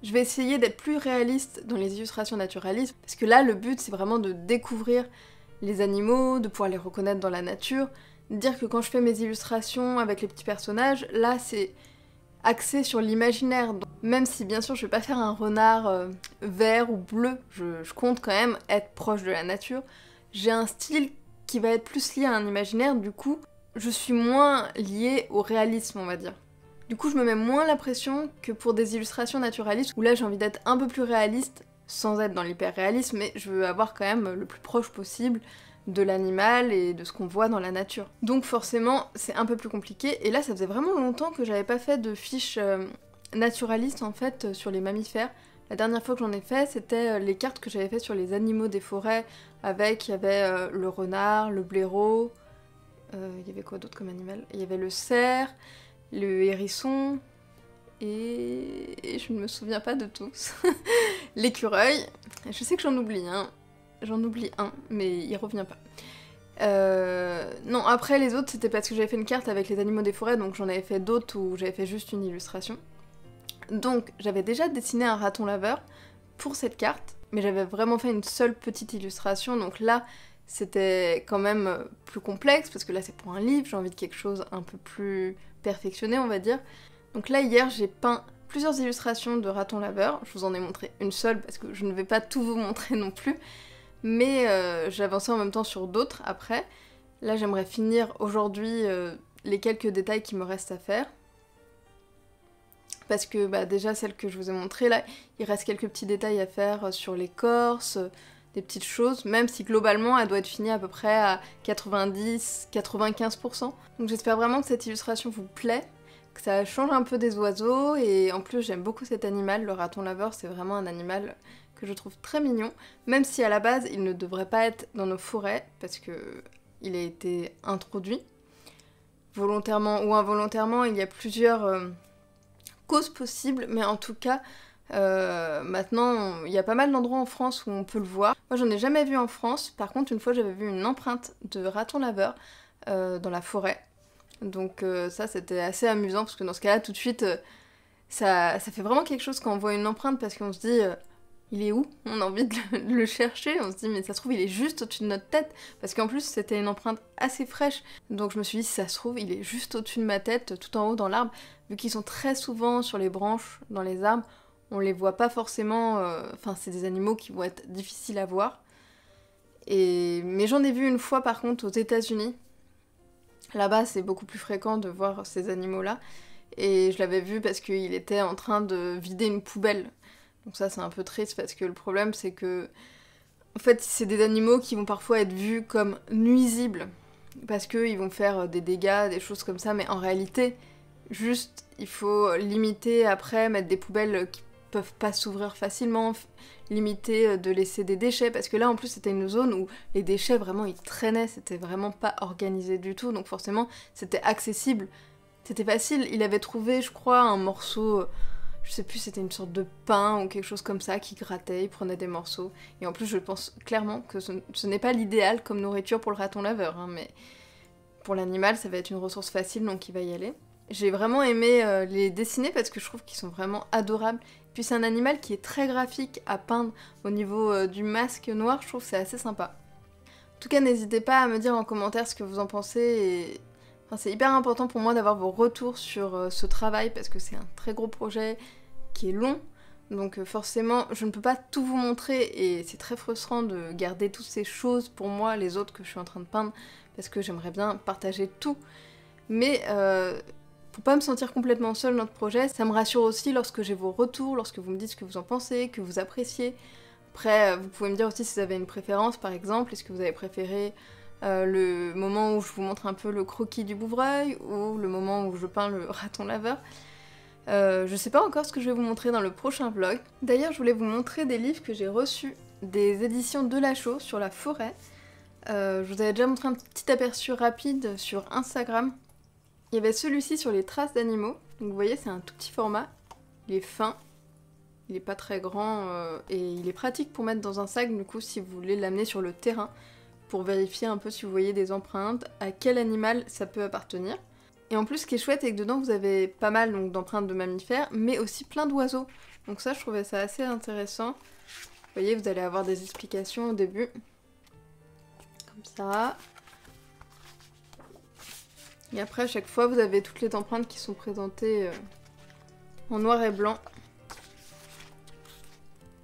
je vais essayer d'être plus réaliste dans les illustrations naturalistes, parce que là, le but, c'est vraiment de découvrir les animaux, de pouvoir les reconnaître dans la nature, dire que quand je fais mes illustrations avec les petits personnages, là c'est axé sur l'imaginaire. Même si bien sûr je vais pas faire un renard vert ou bleu, je compte quand même être proche de la nature, j'ai un style qui va être plus lié à un imaginaire, du coup je suis moins liée au réalisme on va dire. Du coup je me mets moins la pression que pour des illustrations naturalistes où là j'ai envie d'être un peu plus réaliste, sans être dans l'hyper-réalisme, mais je veux avoir quand même le plus proche possible de l'animal et de ce qu'on voit dans la nature. Donc forcément, c'est un peu plus compliqué, et là ça faisait vraiment longtemps que j'avais pas fait de fiches naturaliste en fait sur les mammifères. La dernière fois que j'en ai fait, c'était les cartes que j'avais fait sur les animaux des forêts, il y avait le renard, le blaireau, il y avait quoi d'autre comme animal? Il y avait le cerf, le hérisson, et je ne me souviens pas de tous. L'écureuil, je sais que j'en oublie un, mais il revient pas. Non, après les autres, c'était parce que j'avais fait une carte avec les animaux des forêts, donc j'en avais fait d'autres où j'avais fait juste une illustration. Donc j'avais déjà dessiné un raton laveur pour cette carte, mais j'avais vraiment fait une seule petite illustration, donc là c'était quand même plus complexe, parce que là c'est pour un livre, j'ai envie de quelque chose un peu plus perfectionné on va dire. Donc là hier j'ai peint plusieurs illustrations de raton laveur, je vous en ai montré une seule parce que je ne vais pas tout vous montrer non plus, mais j'ai avancé en même temps sur d'autres après. Là j'aimerais finir aujourd'hui les quelques détails qui me restent à faire. Parce que bah, déjà celle que je vous ai montrée là, il reste quelques petits détails à faire sur l'écorce, des petites choses, même si globalement elle doit être finie à peu près à 90-95%. Donc j'espère vraiment que cette illustration vous plaît, que ça change un peu des oiseaux, et en plus j'aime beaucoup cet animal, le raton laveur, c'est vraiment un animal que je trouve très mignon, même si à la base il ne devrait pas être dans nos forêts, parce que il a été introduit, volontairement ou involontairement, il y a plusieurs causes possibles, mais en tout cas, maintenant, il y a pas mal d'endroits en France où on peut le voir. Moi j'en ai jamais vu en France, par contre une fois j'avais vu une empreinte de raton laveur dans la forêt. Donc ça c'était assez amusant, parce que dans ce cas-là, tout de suite, ça fait vraiment quelque chose quand on voit une empreinte, parce qu'on se dit il est où? On a envie de le chercher, on se dit mais ça se trouve il est juste au-dessus de notre tête, parce qu'en plus c'était une empreinte assez fraîche, donc je me suis dit si ça se trouve il est juste au-dessus de ma tête, tout en haut dans l'arbre, vu qu'ils sont très souvent sur les branches, dans les arbres, on les voit pas forcément, enfin c'est des animaux qui vont être difficiles à voir. Mais j'en ai vu une fois par contre aux États-Unis. Là-bas c'est beaucoup plus fréquent de voir ces animaux-là, et je l'avais vu parce qu'il était en train de vider une poubelle. Donc ça c'est un peu triste, parce que le problème c'est que en fait c'est des animaux qui vont parfois être vus comme nuisibles, parce qu'ils vont faire des dégâts, des choses comme ça, mais en réalité juste il faut limiter après, mettre des poubelles qui peuvent pas s'ouvrir facilement, limiter de laisser des déchets, parce que là en plus c'était une zone où les déchets vraiment ils traînaient, c'était vraiment pas organisé du tout, donc forcément c'était accessible, c'était facile. Il avait trouvé je crois un morceau, je sais plus, c'était une sorte de pain ou quelque chose comme ça qui grattait, il prenait des morceaux. Et en plus, je pense clairement que ce n'est pas l'idéal comme nourriture pour le raton laveur, hein, mais pour l'animal, ça va être une ressource facile, donc il va y aller. J'ai vraiment aimé les dessiner parce que je trouve qu'ils sont vraiment adorables. Puis c'est un animal qui est très graphique à peindre au niveau du masque noir, je trouve que c'est assez sympa. En tout cas, n'hésitez pas à me dire en commentaire ce que vous en pensez, et enfin, c'est hyper important pour moi d'avoir vos retours sur ce travail, parce que c'est un très gros projet qui est long, donc forcément je ne peux pas tout vous montrer, et c'est très frustrant de garder toutes ces choses pour moi, les autres que je suis en train de peindre, parce que j'aimerais bien partager tout, mais pour pas me sentir complètement seule dans notre projet, ça me rassure aussi lorsque j'ai vos retours, lorsque vous me dites ce que vous en pensez, que vous appréciez. Après, vous pouvez me dire aussi si vous avez une préférence, par exemple, est-ce que vous avez préféré le moment où je vous montre un peu le croquis du bouvreuil, ou le moment où je peins le raton laveur. Je sais pas encore ce que je vais vous montrer dans le prochain vlog. D'ailleurs, je voulais vous montrer des livres que j'ai reçus des éditions Delachaux sur la forêt. Je vous avais déjà montré un petit aperçu rapide sur Instagram. Il y avait celui-ci sur les traces d'animaux. Donc vous voyez, c'est un tout petit format. Il est fin, il est pas très grand, et il est pratique pour mettre dans un sac, du coup, si vous voulez l'amener sur le terrain, pour vérifier un peu si vous voyez des empreintes, à quel animal ça peut appartenir. Et en plus, ce qui est chouette, c'est que dedans, vous avez pas mal d'empreintes de mammifères, mais aussi plein d'oiseaux. Donc ça, je trouvais ça assez intéressant. Vous voyez, vous allez avoir des explications au début. Comme ça. Et après, à chaque fois, vous avez toutes les empreintes qui sont présentées en noir et blanc.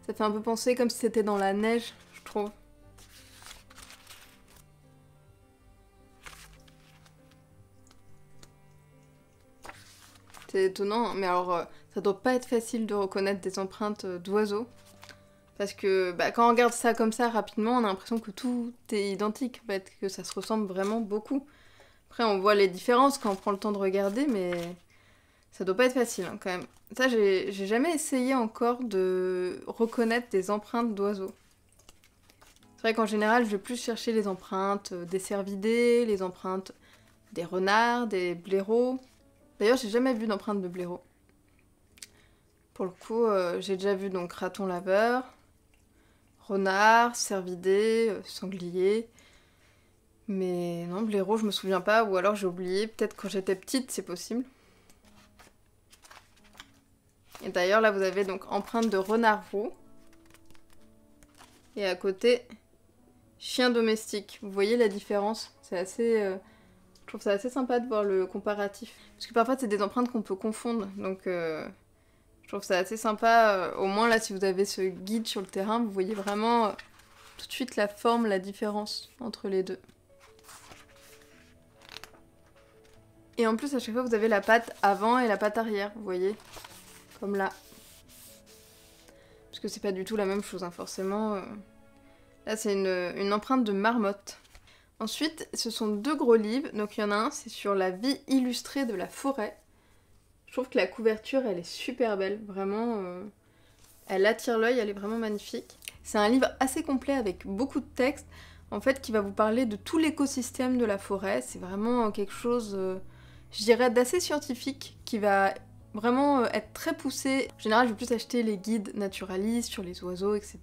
Ça fait un peu penser comme si c'était dans la neige, je trouve. C'est étonnant, mais alors ça doit pas être facile de reconnaître des empreintes d'oiseaux. Parce que quand on regarde ça comme ça rapidement, on a l'impression que tout est identique, en fait, que ça se ressemble vraiment beaucoup. Après, on voit les différences quand on prend le temps de regarder, mais Ça doit pas être facile hein, quand même. Ça, j'ai jamais essayé encore de reconnaître des empreintes d'oiseaux. C'est vrai qu'en général, je vais plus chercher les empreintes des cervidés, les empreintes des renards, des blaireaux. D'ailleurs, j'ai jamais vu d'empreintes de blaireaux. Pour le coup, j'ai déjà vu donc raton laveur, renard, cervidé, sanglier. Mais non, blaireau, je me souviens pas, ou alors j'ai oublié. Peut-être quand j'étais petite, c'est possible. Et d'ailleurs, là, vous avez donc empreinte de renard roux. Et à côté, chien domestique. Vous voyez la différence? C'est assez... je trouve ça assez sympa de voir le comparatif. Parce que parfois, c'est des empreintes qu'on peut confondre. Donc, je trouve ça assez sympa. Au moins, là, si vous avez ce guide sur le terrain, vous voyez vraiment tout de suite la forme, la différence entre les deux. Et en plus, à chaque fois, vous avez la patte avant et la patte arrière, vous voyez? Comme là. Parce que c'est pas du tout la même chose, hein, forcément. Là, c'est une empreinte de marmotte. Ensuite, ce sont 2 gros livres. Donc, il y en a un, c'est sur la vie illustrée de la forêt. Je trouve que la couverture, elle est super belle. Vraiment, elle attire l'œil, elle est vraiment magnifique. C'est un livre assez complet avec beaucoup de textes, en fait, qui va vous parler de tout l'écosystème de la forêt. C'est vraiment quelque chose, je dirais, d'assez scientifique, qui va vraiment être très poussé. En général, je vais plus acheter les guides naturalistes sur les oiseaux, etc.,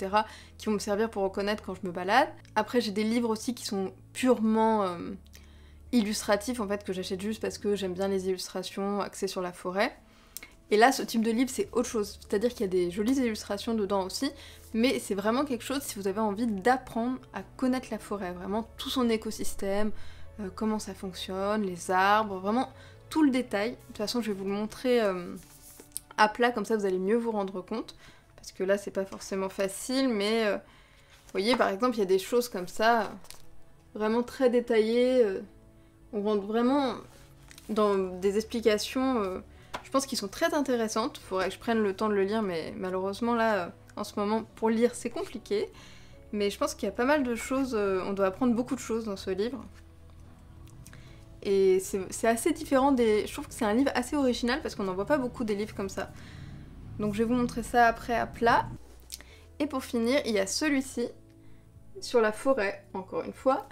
qui vont me servir pour reconnaître quand je me balade. Après, j'ai des livres aussi qui sont purement illustratifs, en fait, que j'achète juste parce que j'aime bien les illustrations axées sur la forêt. Et là, ce type de livre, c'est autre chose. C'est-à-dire qu'il y a des jolies illustrations dedans aussi, mais c'est vraiment quelque chose si vous avez envie d'apprendre à connaître la forêt, vraiment tout son écosystème, comment ça fonctionne, les arbres, vraiment tout le détail. De toute façon, je vais vous le montrer à plat, comme ça vous allez mieux vous rendre compte. Parce que là, c'est pas forcément facile, mais vous voyez, par exemple, il y a des choses comme ça, vraiment très détaillées. On rentre vraiment dans des explications, je pense, qui sont très intéressantes. Faudrait que je prenne le temps de le lire, mais malheureusement, là, en ce moment, pour lire, c'est compliqué. Mais je pense qu'il y a pas mal de choses, on doit apprendre beaucoup de choses dans ce livre. Et c'est assez différent des... Je trouve que c'est un livre assez original parce qu'on n'en voit pas beaucoup des livres comme ça. Donc je vais vous montrer ça après à plat. Et pour finir, il y a celui-ci, sur la forêt, encore une fois,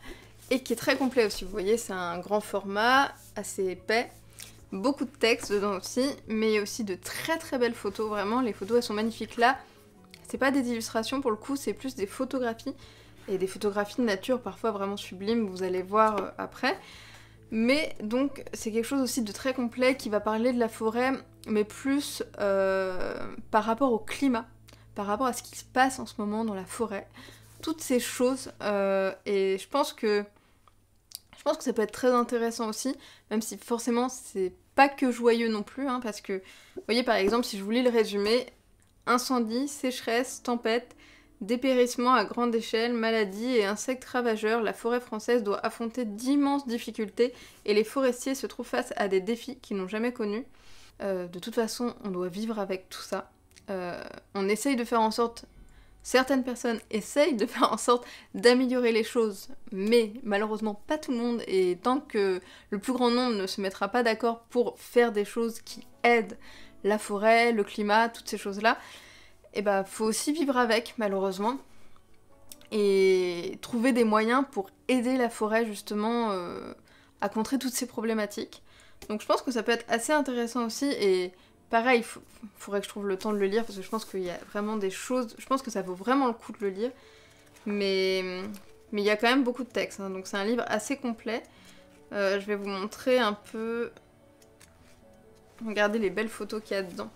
et qui est très complet aussi. Vous voyez, c'est un grand format, assez épais, beaucoup de texte dedans aussi, mais il y a aussi de très très belles photos, vraiment, les photos elles sont magnifiques. Là, c'est pas des illustrations pour le coup, c'est plus des photographies, et des photographies de nature parfois vraiment sublimes, vous allez voir après. Mais donc c'est quelque chose aussi de très complet qui va parler de la forêt, mais plus par rapport au climat, par rapport à ce qui se passe en ce moment dans la forêt. Toutes ces choses, et je pense que ça peut être très intéressant aussi, même si forcément c'est pas que joyeux non plus, hein, parce que, vous voyez par exemple, si je vous lis le résumé, incendie, sécheresse, tempête, dépérissement à grande échelle, maladies et insectes ravageurs, la forêt française doit affronter d'immenses difficultés et les forestiers se trouvent face à des défis qu'ils n'ont jamais connus. De toute façon, on doit vivre avec tout ça. On essaye de faire en sorte... Certaines personnes essayent de faire en sorte d'améliorer les choses, mais malheureusement pas tout le monde, et tant que le plus grand nombre ne se mettra pas d'accord pour faire des choses qui aident la forêt, le climat, toutes ces choses-là, et bah faut aussi vivre avec, malheureusement, et trouver des moyens pour aider la forêt justement à contrer toutes ces problématiques. Donc je pense que ça peut être assez intéressant aussi, et pareil, il faudrait que je trouve le temps de le lire, parce que je pense qu'il y a vraiment des choses... Je pense que ça vaut vraiment le coup de le lire, mais il y a quand même beaucoup de textes, hein, donc c'est un livre assez complet. Je vais vous montrer un peu... Regardez les belles photos qu'il y a dedans.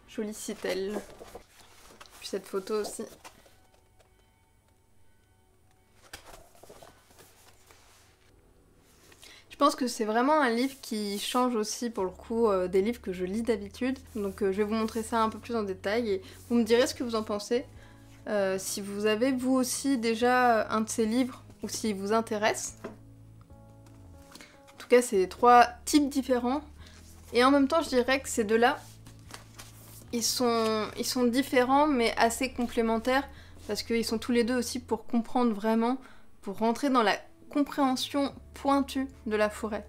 Jolie citelle. Puis cette photo aussi. Je pense que c'est vraiment un livre qui change aussi pour le coup des livres que je lis d'habitude. Donc je vais vous montrer ça un peu plus en détail et vous me direz ce que vous en pensez. Si vous avez vous aussi déjà un de ces livres ou s'il vous intéresse. En tout cas, c'est 3 types différents. Et en même temps, je dirais que ces deux-là, ils sont différents mais assez complémentaires parce qu'ils sont tous les deux aussi pour comprendre vraiment, pour rentrer dans la compréhension pointue de la forêt.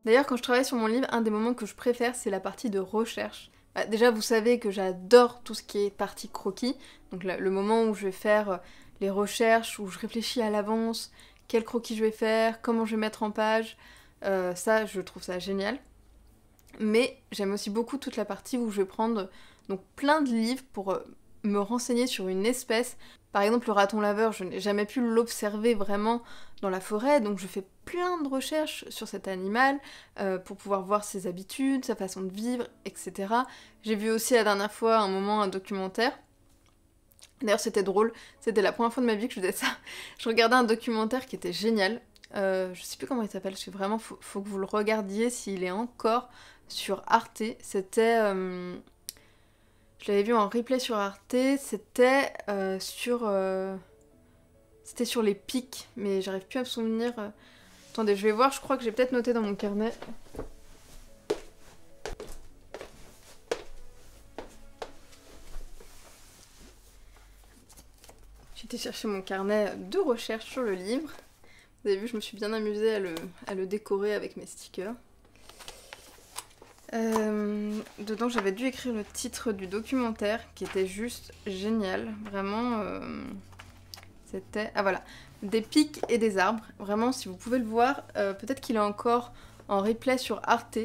D'ailleurs, quand je travaille sur mon livre, un des moments que je préfère, c'est la partie de recherche. Bah, déjà, vous savez que j'adore tout ce qui est partie croquis. Donc le moment où je vais faire les recherches, où je réfléchis à l'avance, quel croquis je vais faire, comment je vais mettre en page. Ça, je trouve ça génial. Mais j'aime aussi beaucoup toute la partie où je vais prendre donc, plein de livres pour me renseigner sur une espèce. Par exemple, le raton laveur, je n'ai jamais pu l'observer vraiment dans la forêt, donc je fais plein de recherches sur cet animal pour pouvoir voir ses habitudes, sa façon de vivre, etc. J'ai vu aussi la dernière fois un moment un documentaire. D'ailleurs, c'était drôle, c'était la première fois de ma vie que je faisais ça. Je regardais un documentaire qui était génial. Je sais plus comment il s'appelle, parce que vraiment, faut que vous le regardiez s'il est encore sur Arte. C'était... je l'avais vu en replay sur Arte, c'était c'était sur les pics, mais j'arrive plus à me souvenir. Attendez, je vais voir, je crois que j'ai peut-être noté dans mon carnet. J'étais chercher mon carnet de recherche sur le livre. Vous avez vu, je me suis bien amusée à le décorer avec mes stickers. Dedans, j'avais dû écrire le titre du documentaire qui était juste génial. Vraiment, c'était... Ah voilà, des pics et des arbres. Vraiment, si vous pouvez le voir, peut-être qu'il est encore en replay sur Arte.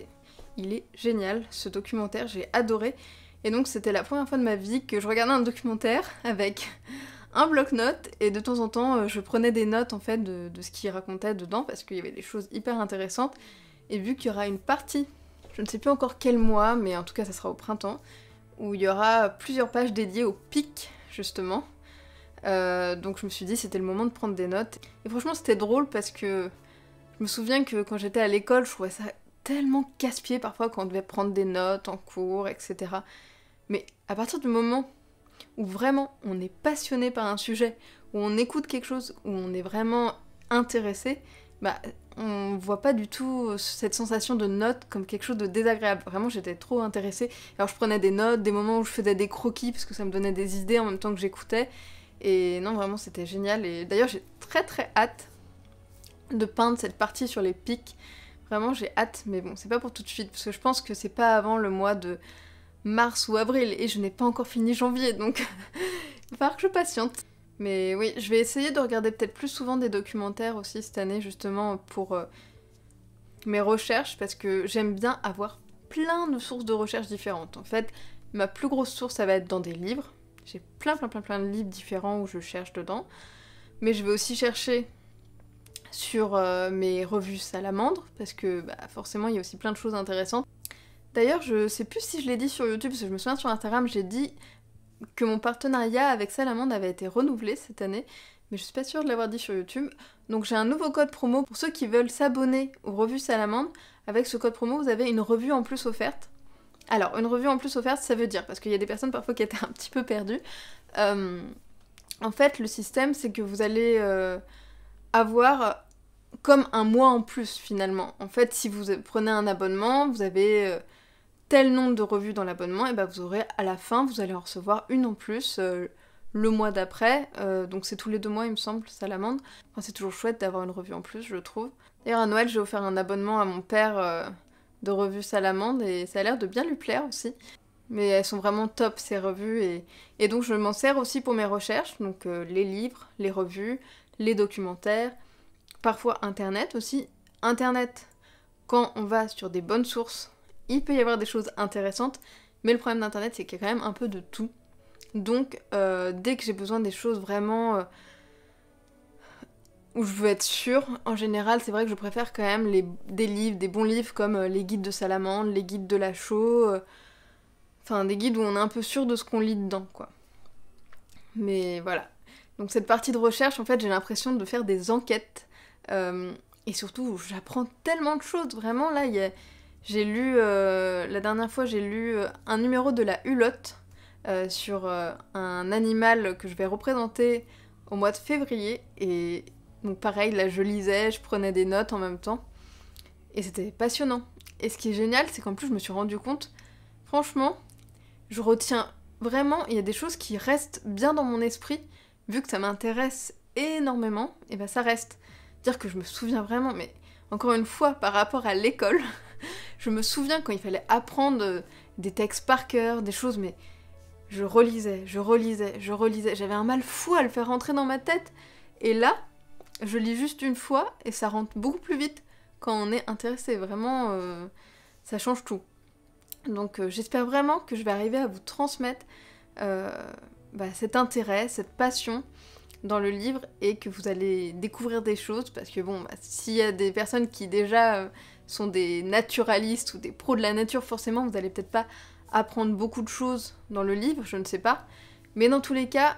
Il est génial, ce documentaire, j'ai adoré. Et donc, c'était la première fois de ma vie que je regardais un documentaire avec un bloc-notes. Et de temps en temps, je prenais des notes en fait de ce qu'il racontait dedans parce qu'il y avait des choses hyper intéressantes. Et vu qu'il y aura une partie... Je ne sais plus encore quel mois, mais en tout cas ça sera au printemps, où il y aura plusieurs pages dédiées aux pics, justement. Donc je me suis dit c'était le moment de prendre des notes. Et franchement c'était drôle parce que je me souviens que quand j'étais à l'école, je trouvais ça tellement casse-pied parfois quand on devait prendre des notes en cours, etc. Mais à partir du moment où vraiment on est passionné par un sujet, où on écoute quelque chose, où on est vraiment intéressé, bah on voit pas du tout cette sensation de note comme quelque chose de désagréable. Vraiment, j'étais trop intéressée. Alors je prenais des notes, des moments où je faisais des croquis parce que ça me donnait des idées en même temps que j'écoutais. Et non, vraiment, c'était génial. Et d'ailleurs, j'ai très très hâte de peindre cette partie sur les pics. Vraiment, j'ai hâte, mais bon, c'est pas pour tout de suite parce que je pense que c'est pas avant le mois de mars ou avril et je n'ai pas encore fini janvier, donc il va falloir que je patiente. Mais oui, je vais essayer de regarder peut-être plus souvent des documentaires aussi cette année, justement, pour mes recherches, parce que j'aime bien avoir plein de sources de recherche différentes. En fait, ma plus grosse source, ça va être dans des livres. J'ai plein de livres différents où je cherche dedans. Mais je vais aussi chercher sur mes revues Salamandre, parce que bah, forcément, il y a aussi plein de choses intéressantes. D'ailleurs, je sais plus si je l'ai dit sur YouTube, parce que je me souviens sur Instagram, j'ai dit que mon partenariat avec Salamandre avait été renouvelé cette année, mais je suis pas sûre de l'avoir dit sur YouTube. Donc j'ai un nouveau code promo pour ceux qui veulent s'abonner aux revues Salamandre. Avec ce code promo, vous avez une revue en plus offerte. Alors, une revue en plus offerte, ça veut dire, parce qu'il y a des personnes parfois qui étaient un petit peu perdues. En fait, le système, c'est que vous allez avoir comme un mois en plus, finalement. En fait, si vous prenez un abonnement, vous avez... tel nombre de revues dans l'abonnement, et ben vous aurez à la fin, vous allez en recevoir une en plus le mois d'après, donc c'est tous les 2 mois il me semble, Salamandre. Enfin, c'est toujours chouette d'avoir une revue en plus, je trouve. D'ailleurs à Noël j'ai offert un abonnement à mon père de revues Salamandre et ça a l'air de bien lui plaire aussi. Mais elles sont vraiment top ces revues et donc je m'en sers aussi pour mes recherches, donc les livres, les revues, les documentaires, parfois internet aussi. Internet, quand on va sur des bonnes sources, il peut y avoir des choses intéressantes, mais le problème d'internet c'est qu'il y a quand même un peu de tout. Donc dès que j'ai besoin des choses vraiment où je veux être sûre, en général c'est vrai que je préfère quand même des livres, des bons livres comme les guides de Salamandre, les guides de la Chaux, enfin des guides où on est un peu sûr de ce qu'on lit dedans quoi. Mais voilà. Donc cette partie de recherche en fait j'ai l'impression de faire des enquêtes et surtout j'apprends tellement de choses, vraiment là il y a... J'ai lu, la dernière fois, j'ai lu un numéro de la Hulotte sur un animal que je vais représenter au mois de février. Et donc pareil, là je lisais, je prenais des notes en même temps. Et c'était passionnant. Et ce qui est génial, c'est qu'en plus je me suis rendu compte, franchement, je retiens vraiment, il y a des choses qui restent bien dans mon esprit, vu que ça m'intéresse énormément, et ben ça reste. Dire que je me souviens vraiment, mais... encore une fois, par rapport à l'école, je me souviens quand il fallait apprendre des textes par cœur, des choses, mais je relisais, j'avais un mal fou à le faire rentrer dans ma tête, et là, je lis juste une fois, et ça rentre beaucoup plus vite quand on est intéressé, vraiment, ça change tout. Donc j'espère vraiment que je vais arriver à vous transmettre cet intérêt, cette passion dans le livre et que vous allez découvrir des choses parce que bon, s'il y a des personnes qui déjà sont des naturalistes ou des pros de la nature, forcément vous allez peut-être pas apprendre beaucoup de choses dans le livre, je ne sais pas. Mais dans tous les cas,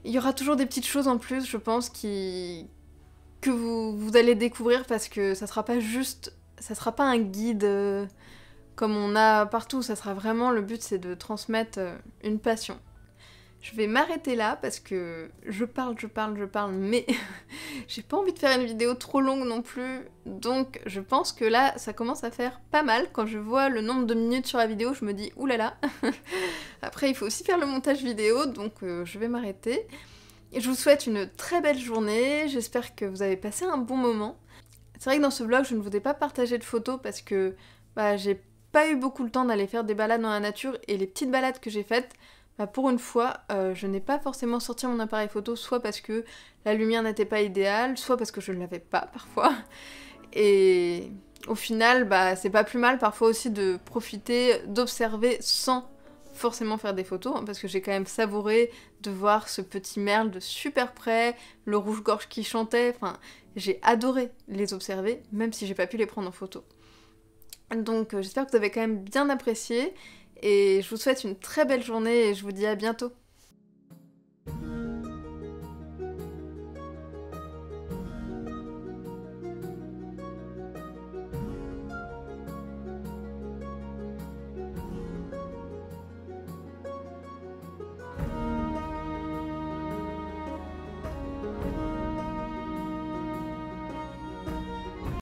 il y aura toujours des petites choses en plus, je pense, que vous allez découvrir parce que ça sera pas un guide comme on a partout, ça sera vraiment, le but c'est de transmettre une passion. Je vais m'arrêter là parce que je parle, mais j'ai pas envie de faire une vidéo trop longue non plus, donc je pense que là ça commence à faire pas mal. Quand je vois le nombre de minutes sur la vidéo, je me dis oulala. Après il faut aussi faire le montage vidéo, donc je vais m'arrêter. Et je vous souhaite une très belle journée, j'espère que vous avez passé un bon moment. C'est vrai que dans ce vlog je ne voulais pas partager de photos parce que j'ai pas eu beaucoup le temps d'aller faire des balades dans la nature, et les petites balades que j'ai faites, pour une fois, je n'ai pas forcément sorti mon appareil photo, soit parce que la lumière n'était pas idéale, soit parce que je ne l'avais pas parfois. Et au final, c'est pas plus mal parfois aussi de profiter, d'observer sans forcément faire des photos, parce que j'ai quand même savouré de voir ce petit merle de super près, le rouge-gorge qui chantait, enfin, j'ai adoré les observer, même si j'ai pas pu les prendre en photo. Donc j'espère que vous avez quand même bien apprécié, et je vous souhaite une très belle journée et je vous dis à bientôt.